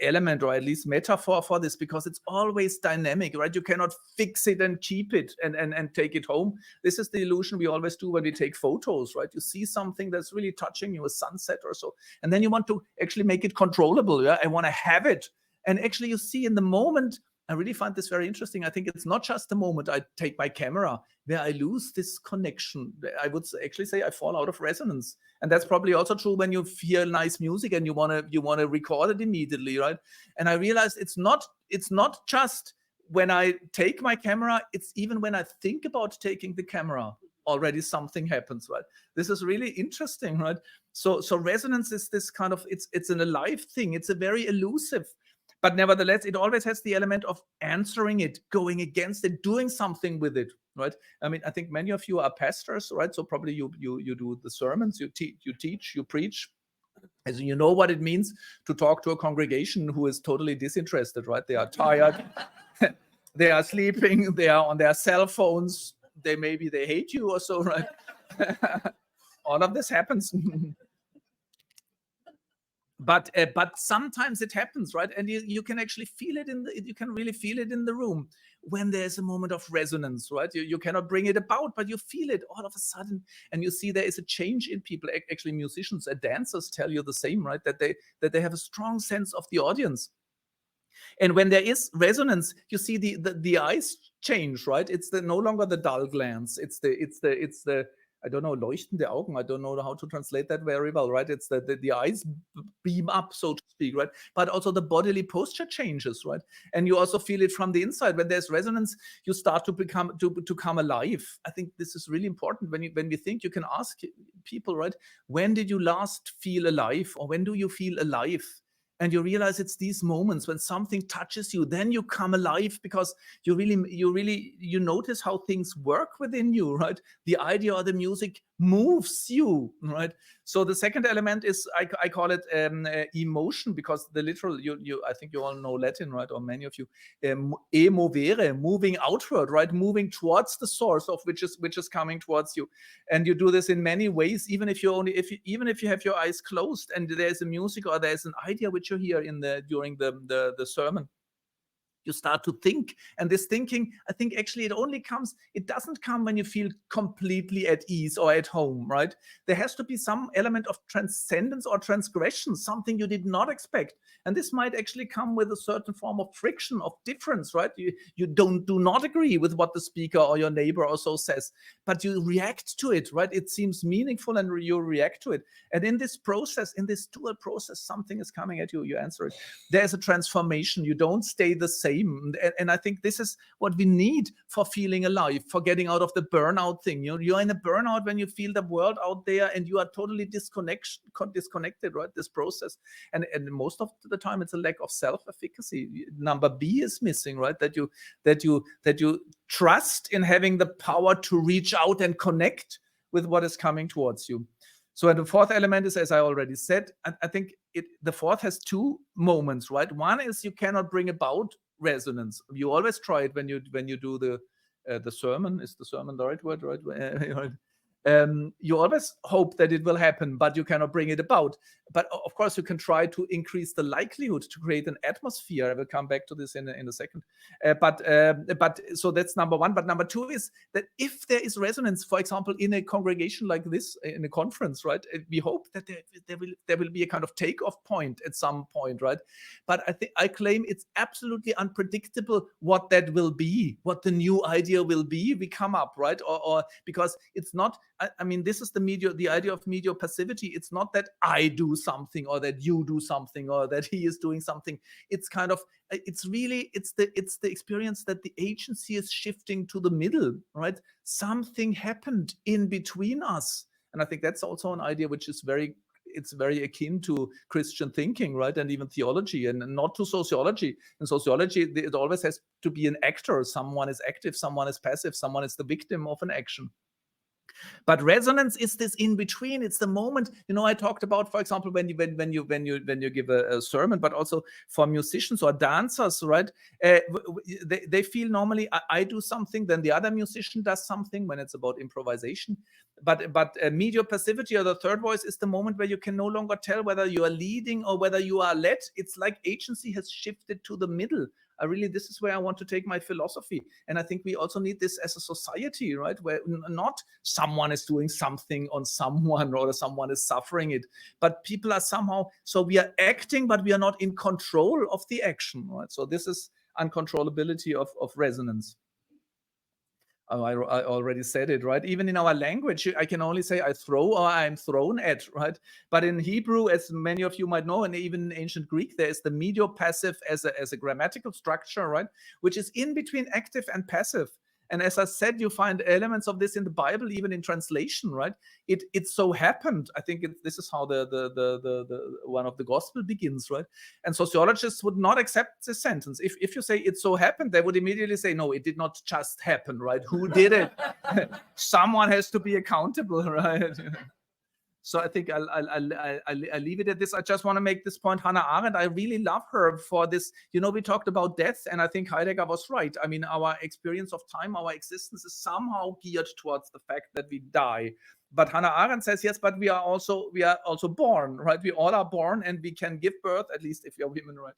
element, or at least metaphor for this, because it's always dynamic, right? You cannot fix it and keep it and take it home. This is the illusion we always do when we take photos, right? You see something that's really touching you, a sunset or so, and then you want to actually make it controllable. Yeah, I want to have it. And actually you see in the moment, I really find this very interesting. I think it's not just the moment I take my camera where I lose this connection. I would actually say I fall out of resonance. And that's probably also true when you hear nice music and you want to record it immediately, right? And I realized it's not just when I take my camera, it's even when I think about taking the camera, already something happens, right? This is really interesting, right? So resonance is this kind of, it's an alive thing. It's a very elusive, but nevertheless, it always has the element of answering it, going against it, doing something with it, right? I mean, I think many of you are pastors, right? So probably you do the sermons, you teach, you preach. As you know what it means to talk to a congregation who is totally disinterested, right? They are tired, they are sleeping, they are on their cell phones, they hate you or so, right? All of this happens. But sometimes it happens, right? And you can actually feel it you can really feel it in the room when there's a moment of resonance, right? You cannot bring it about, but you feel it all of a sudden, and you see there is a change in people. Actually, musicians and dancers tell you the same, right? That they have a strong sense of the audience. And when there is resonance, you see the eyes change, right? It's no longer the dull glance. It's the I don't know, leuchtende Augen. I don't know how to translate that very well, right? It's the eyes beam up, so to speak, right? But also the bodily posture changes, right? And you also feel it from the inside. When there's resonance, you start to come alive. I think this is really important. When we think, you can ask people, right? When did you last feel alive, or when do you feel alive? And you realize it's these moments when something touches you, then you come alive, because you notice how things work within you, right? The idea or the music moves you, right? So the second element is, I call it emotion, because the literal, I think you all know Latin, right? Or many of you, emovere, moving outward, right? Moving towards the source of which is coming towards you. And you do this in many ways, even if you have your eyes closed and there's a music or there's an idea which you hear during the sermon. You start to think, and this thinking, I think actually it doesn't come when you feel completely at ease or at home, right? There has to be some element of transcendence or transgression, something you did not expect. And this might actually come with a certain form of friction, of difference, right? You do not agree with what the speaker or your neighbor or so says, but you react to it, right? It seems meaningful and you react to it. And in this process, in this dual process, something is coming at you, you answer it. There's a transformation. You don't stay the same. And I think this is what we need for feeling alive, for getting out of the burnout thing. You're in a burnout when you feel the world out there and you are totally disconnected, right? This process. And most of the time it's a lack of self-efficacy. Number B is missing, right? That you trust in having the power to reach out and connect with what is coming towards you. So, and the fourth element is, as I already said, I think the fourth has two moments, right? One is you cannot bring about resonance. You always try it when you do the sermon. Is the sermon the right word, right? You always hope that it will happen, but you cannot bring it about. But of course, you can try to increase the likelihood to create an atmosphere. I will come back to this in a second. But so that's number one. But number two is that if there is resonance, for example, in a congregation like this, in a conference, right? We hope that there will be a kind of takeoff point at some point, right? But I claim it's absolutely unpredictable what that will be, what the new idea will be. We come up, right? Or because it's not. I mean, this is the idea of medio passivity. It's not that I do something or that you do something or that he is doing something. It's kind of, it's the experience that the agency is shifting to the middle, right? Something happened in between us. And I think that's also an idea which is very akin to Christian thinking, right? And even theology, and not to sociology. In sociology, it always has to be an actor. Someone is active, someone is passive, someone is the victim of an action. But resonance is this in between. It's the moment, I talked about, for example, when you give a sermon, but also for musicians or dancers, right? They feel normally I do something, then the other musician does something when it's about improvisation. But medio passivity, or the third voice, is the moment where you can no longer tell whether you are leading or whether you are led. It's like agency has shifted to the middle. This is where I want to take my philosophy. And I think we also need this as a society, right? Where not someone is doing something on someone or someone is suffering it, but people are somehow, so we are acting, but we are not in control of the action, right? So this is uncontrollability of resonance. I already said it, right? Even in our language, I can only say I throw or I'm thrown at, right? But in Hebrew, as many of you might know, and even in ancient Greek, there is the medio passive as a grammatical structure, right? Which is in between active and passive. And as I said, you find elements of this in the Bible, even in translation, right? It so happened. I think this is how the one of the gospel begins, right? And sociologists would not accept this sentence. If you say it so happened, they would immediately say, no, it did not just happen, right? Who did it? Someone has to be accountable, right? So I think I'll leave it at this. I just want to make this point. Hannah Arendt, I really love her for this. We talked about death, and I think Heidegger was right. I mean, our experience of time, our existence is somehow geared towards the fact that we die. But Hannah Arendt says, yes, but we are also born, right? We all are born, and we can give birth, at least if you're women, right?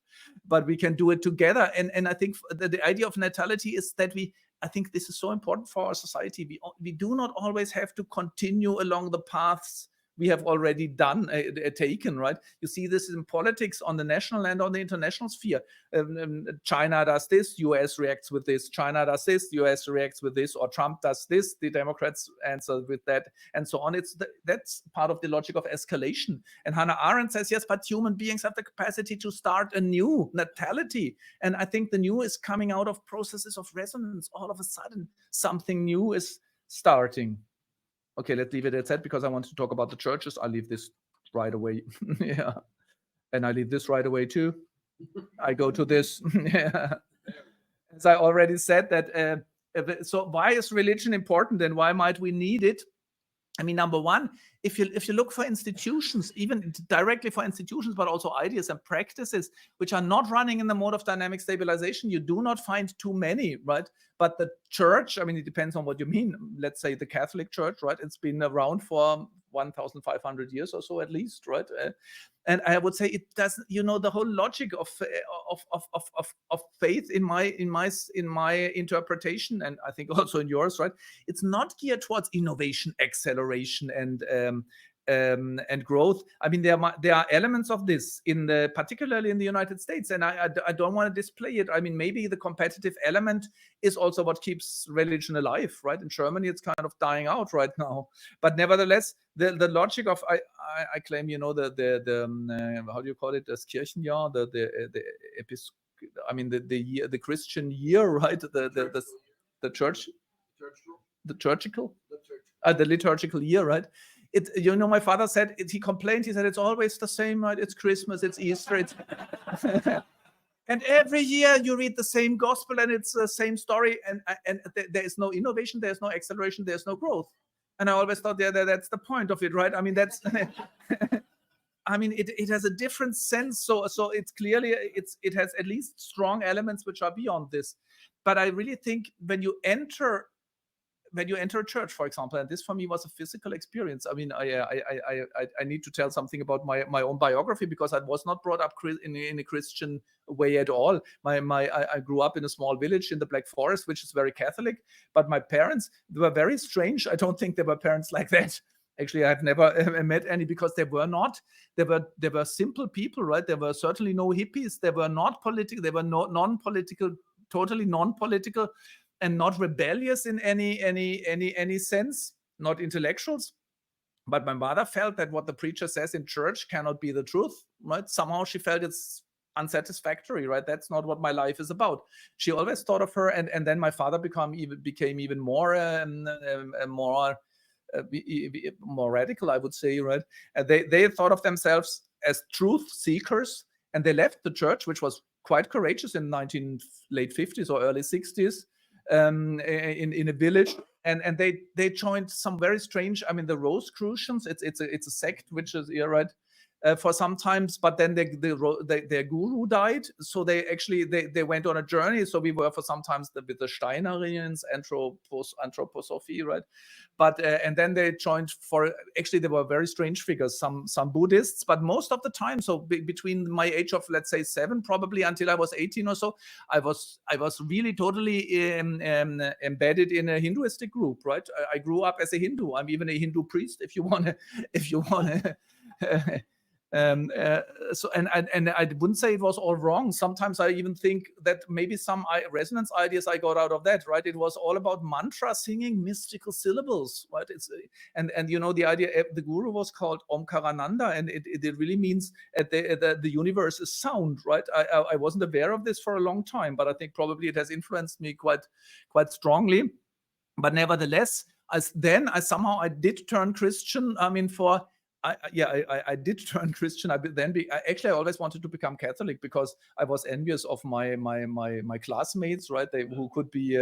But we can do it together. And I think the idea of natality is that I think this is so important for our society. We do not always have to continue along the paths we have already taken, right? You see this in politics on the national and on the international sphere. China does this, US reacts with this. China does this, US reacts with this. Or Trump does this, the Democrats answer with that, and so on. That's part of the logic of escalation. And Hannah Arendt says, yes, but human beings have the capacity to start a new natality. And I think the new is coming out of processes of resonance. All of a sudden, something new is starting. Okay, let's leave it at that because I want to talk about the churches. I'll leave this right away. Yeah. And I leave this right away too. I go to this. Yeah. As I already said that, so why is religion important and why might we need it? I mean, number one, if you look for institutions, even directly for institutions, but also ideas and practices which are not running in the mode of dynamic stabilization, you do not find too many, right? But the church, I mean, it depends on what you mean. Let's say the Catholic Church, right? It's been around for 1,500 years or so at least, right? And I would say it doesn't, the whole logic of faith in my interpretation, and I think also in yours, right? It's not geared towards innovation, acceleration, and growth. I mean, there are elements of this particularly in the United States, and I don't want to display it. I mean, maybe the competitive element is also what keeps religion alive, right? In Germany, it's kind of dying out right now, but nevertheless, the logic of I claim, the how do you call it? Das Kirchenjahr, the Christian year, right? The church, the liturgical year, right? My father said, he complained, he said, it's always the same, right? It's Christmas, it's Easter, and every year you read the same gospel and it's the same story, and there is no innovation, there's no acceleration, there's no growth. And I always thought, that's the point of it, right? I mean, that's I mean, it has a different sense. So it's clearly, it has at least strong elements which are beyond this. But I really think when you enter when you enter a church, for example, and this for me was a physical experience. I mean, I need to tell something about my own biography, because I was not brought up in a Christian way at all. I grew up in a small village in the Black Forest, which is very Catholic, but my parents, they were very strange. I don't think they were parents like that. Actually, I've never met any, because they were not. They were simple people, right? There were certainly no hippies. They were not political. They were non-political, totally non-political, and not rebellious in any sense. Not intellectuals. But my mother felt that what the preacher says in church cannot be the truth, right? Somehow she felt it's unsatisfactory, right? That's not what my life is about. She always thought of her, and then my father became even more more radical, I would say, right? They thought of themselves as truth seekers, and they left the church, which was quite courageous in late 50s or early 60s, in a village, and they joined some very strange. I mean, the Rosicrucians. It's a sect which is here, right? For some times, but then their guru died, so they went on a journey. So we were for sometimes with the Steinerians, anthroposophy, right? But and then they joined actually they were very strange figures, some Buddhists, but most of the time, so between my age of, let's say, 7 probably until I was 18 or so, I was really totally embedded in a Hinduistic group, right? I grew up as a Hindu. I'm even a Hindu priest, if you want to. So I wouldn't say it was all wrong. Sometimes I even think that maybe some resonance ideas I got out of that, right? It was all about mantra singing, mystical syllables, right? It's and you know, the idea, the guru was called Omkarananda, and it really means the universe is sound, right? I wasn't aware of this for a long time, but I think probably it has influenced me quite strongly. But nevertheless, I somehow I did turn Christian. I mean, I did turn Christian. I always wanted to become Catholic, because I was envious of my classmates, right? Who could be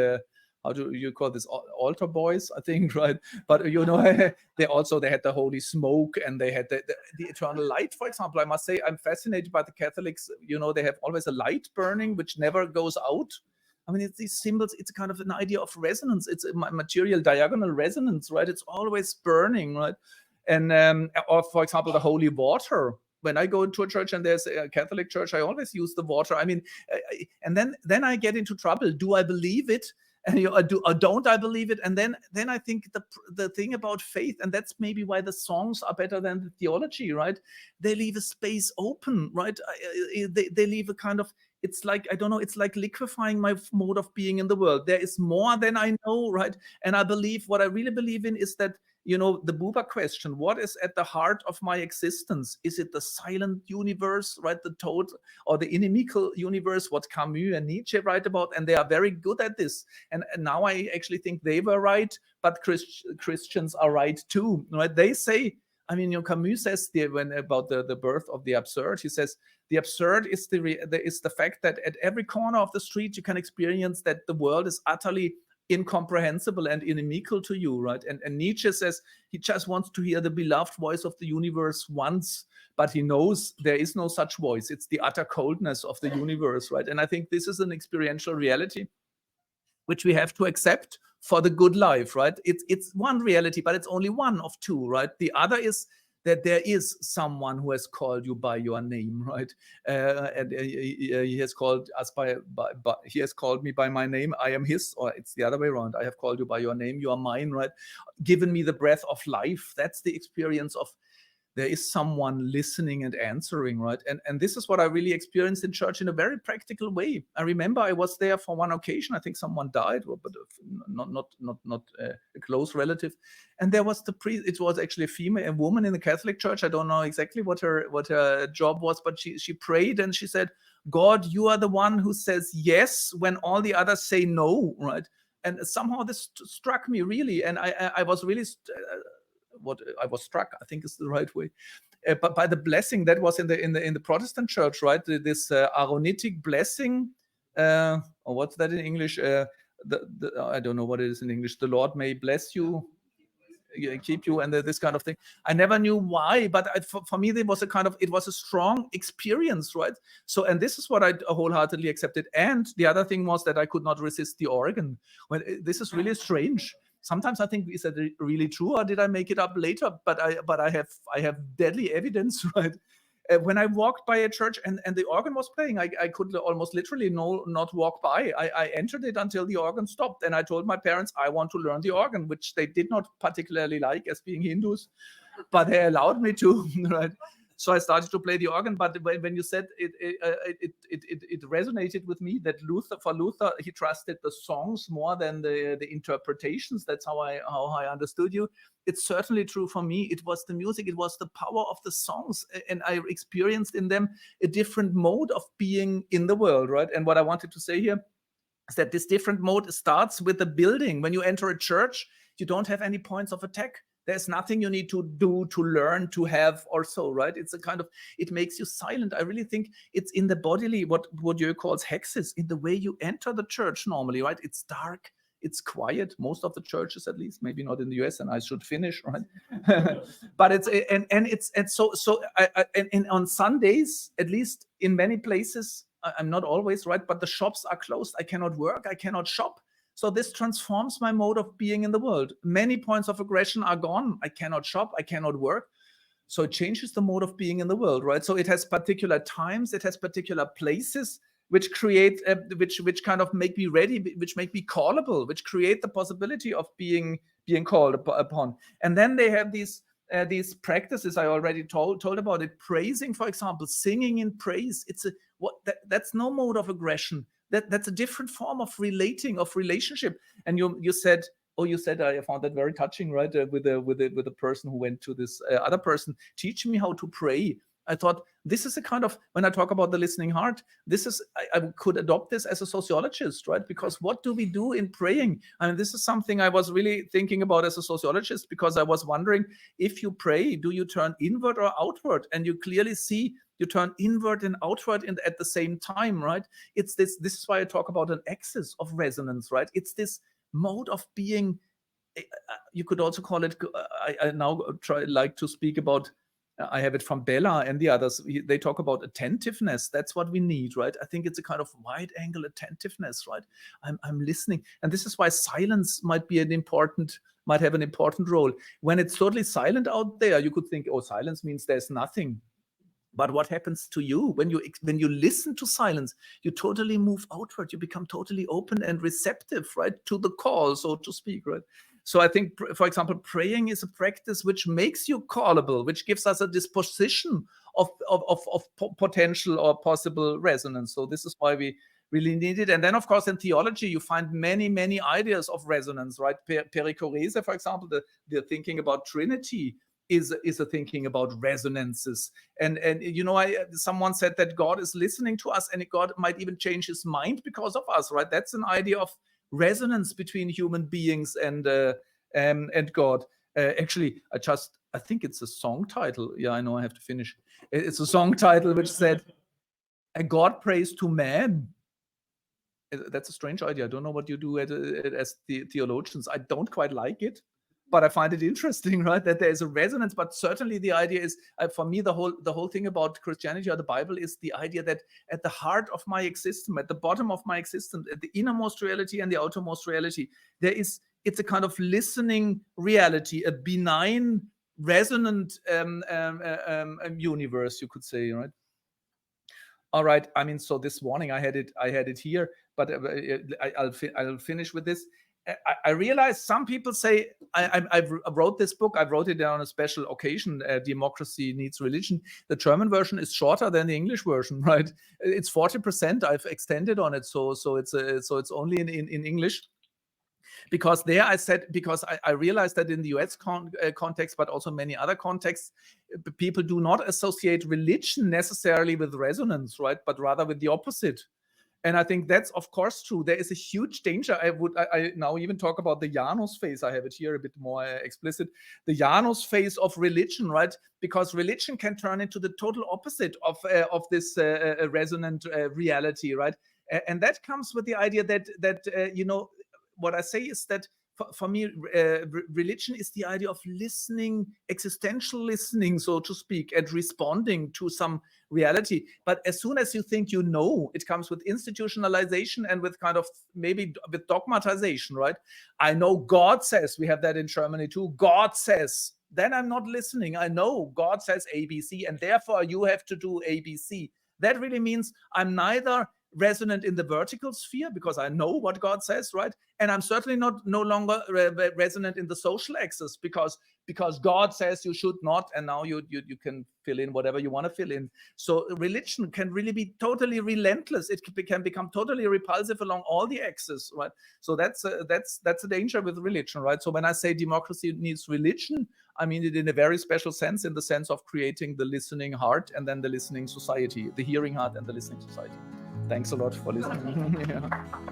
how do you call this, altar boys, I think, right? But you know, they had the holy smoke, and they had the eternal light. For example, I must say I'm fascinated by the Catholics. You know, they have always a light burning which never goes out. I mean, it's these symbols. It's kind of an idea of resonance. It's a material diagonal resonance, right? It's always burning, right? And or for example, the holy water. When I go into a church and there's a Catholic church, I always use the water. I mean, and then I get into trouble. Do I believe it? And don't I believe it? And then I think the thing about faith, and that's maybe why the songs are better than the theology, right? They leave a space open, right? They leave a kind of, it's like, I don't know, it's like liquefying my mode of being in the world. There is more than I know, right? And I believe, what I really believe in is that, you know, the Buber question, what is at the heart of my existence? Is it the silent universe, right? The total, or the inimical universe, what Camus and Nietzsche write about? And they are very good at this. And now I actually think they were right, but Christians are right too, right? They say, I mean, you know, Camus says about the birth of the absurd, he says, the absurd is the fact that at every corner of the street you can experience that the world is utterly incomprehensible and inimical to you, right? And Nietzsche says he just wants to hear the beloved voice of the universe once, but he knows there is no such voice. It's the utter coldness of the universe, right? And I think this is an experiential reality which we have to accept for the good life, right? It's one reality, but it's only one of two, right? The other is that there is someone who has called you by your name, right? And he has called us he has called me by my name. I am his, or it's the other way around. I have called you by your name. You are mine, right? Given me the breath of life. That's the experience of, there is someone listening and answering, right? And this is what I really experienced in church in a very practical way. I remember I was there for one occasion. I think someone died, but not a close relative. And there was the priest. It was actually a woman in the Catholic Church. I don't know exactly what her job was, but she prayed and she said, "God, you are the one who says yes when all the others say no," right? And somehow this struck me really, and I was really. I was struck, I think is the right way, but by the blessing that was in the Protestant church, right? This Aaronitic blessing, or what's that in English? I don't know what it is in English. The Lord may bless you, keep you, and this kind of thing. I never knew why, but for me, it was a strong experience, right? So, and this is what I wholeheartedly accepted. And the other thing was that I could not resist the organ. Well, this is really strange. sometimes I think, is that really true, or did I make it up later? But I have deadly evidence, right? When I walked by a church and the organ was playing, I could almost literally not walk by. I entered it until the organ stopped, and I told my parents I want to learn the organ, which they did not particularly like as being Hindus, but they allowed me to, right? So I started to play the organ. But when you said it resonated with me that for Luther, he trusted the songs more than the interpretations. That's how I understood you. It's certainly true for me. It was the music, it was the power of the songs, and I experienced in them a different mode of being in the world, right? And what I wanted to say here is that this different mode starts with the building. When you enter a church, you don't have any points of attack. There's nothing you need to do, to learn, to have, or so, right? It's a kind of, it makes you silent. I really think it's in the bodily, what you calls hexes, in the way you enter the church normally, right? It's dark, it's quiet, most of the churches at least, maybe not in the US, and I should finish, right? But it's, and so on Sundays, at least in many places, I'm not always, right, but the shops are closed. I cannot work, I cannot shop. So this transforms my mode of being in the world. Many points of aggression are gone. I cannot shop, I cannot work. So it changes the mode of being in the world, right? So it has particular times, it has particular places, which create, which kind of make me ready, which make me callable, which create the possibility of being called upon. And then they have these practices I already told about it. Praising, for example, singing in praise. It's that's no mode of aggression. That's a different form of relating, of relationship. And you said, I found that very touching, right? With the person who went to this other person, teach me how to pray. I thought, this is a kind of, when I talk about the listening heart, this is, I could adopt this as a sociologist, right? Because what do we do in praying? I mean, this is something I was really thinking about as a sociologist, because I was wondering, if you pray, do you turn inward or outward? And you clearly see you turn inward and outward at the same time, right? It's this is why I talk about an axis of resonance, right? It's this mode of being, you could also call it, I now like to speak about, I have it from Bella and the others. They talk about attentiveness. That's what we need, right? I think it's a kind of wide angle attentiveness, right? I'm listening. And this is why silence might have an important role. When it's totally silent out there, you could think, oh, silence means there's nothing. But what happens to you when you listen to silence? You totally move outward. You become totally open and receptive, right, to the call, so to speak, right? So I think, for example, praying is a practice which makes you callable, which gives us a disposition of potential or possible resonance. So this is why we really need it. And then, of course, in theology, you find many, many ideas of resonance, right? Perichorese, for example, the thinking about Trinity is a thinking about resonances. And someone said that God is listening to us, and God might even change his mind because of us, right? That's an idea of resonance between human beings and God. Actually, I think it's a song title. Yeah, I know I have to finish. It's a song title which said, God prays to man. That's a strange idea. I don't know what you do as the theologians. I don't quite like it, but I find it interesting, right? That there is a resonance. But certainly the idea is, for me, the whole thing about Christianity or the Bible is the idea that at the heart of my existence, at the bottom of my existence, at the innermost reality and the outermost reality, it's a kind of listening reality, a benign, resonant universe, you could say, right? All right. I mean, so this morning I had it here, but I'll finish with this. I realize some people say, I wrote this book, I wrote it on a special occasion, Democracy Needs Religion. The German version is shorter than the English version, right? It's 40%. I've extended on it, so it's only in English. Because there I said, because I realized that in the US context, but also many other contexts, people do not associate religion necessarily with resonance, right? But rather with the opposite. And I think that's, of course, true. There is a huge danger. I now even talk about the Janus phase. I have it here a bit more explicit. The Janus phase of religion, right? Because religion can turn into the total opposite of this resonant reality, right? And that comes with the idea that what I say is that for me, religion is the idea of listening, existential listening, so to speak, and responding to some reality. But as soon as you think you know, it comes with institutionalization and with kind of maybe with dogmatization, right? I know God says, we have that in Germany too, God says, then I'm not listening. I know God says ABC, and therefore you have to do ABC. That really means I'm neither resonant in the vertical sphere because I know what God says, right? And I'm certainly no longer resonant in the social axis because God says you should not, and now you can fill in whatever you want to fill in. So religion can really be totally relentless. It can become totally repulsive along all the axes, right? So that's a danger with religion, right? So when I say democracy needs religion, I mean it in a very special sense, in the sense of creating the listening heart and then the listening society, the hearing heart and the listening society. Thanks a lot for listening. Yeah.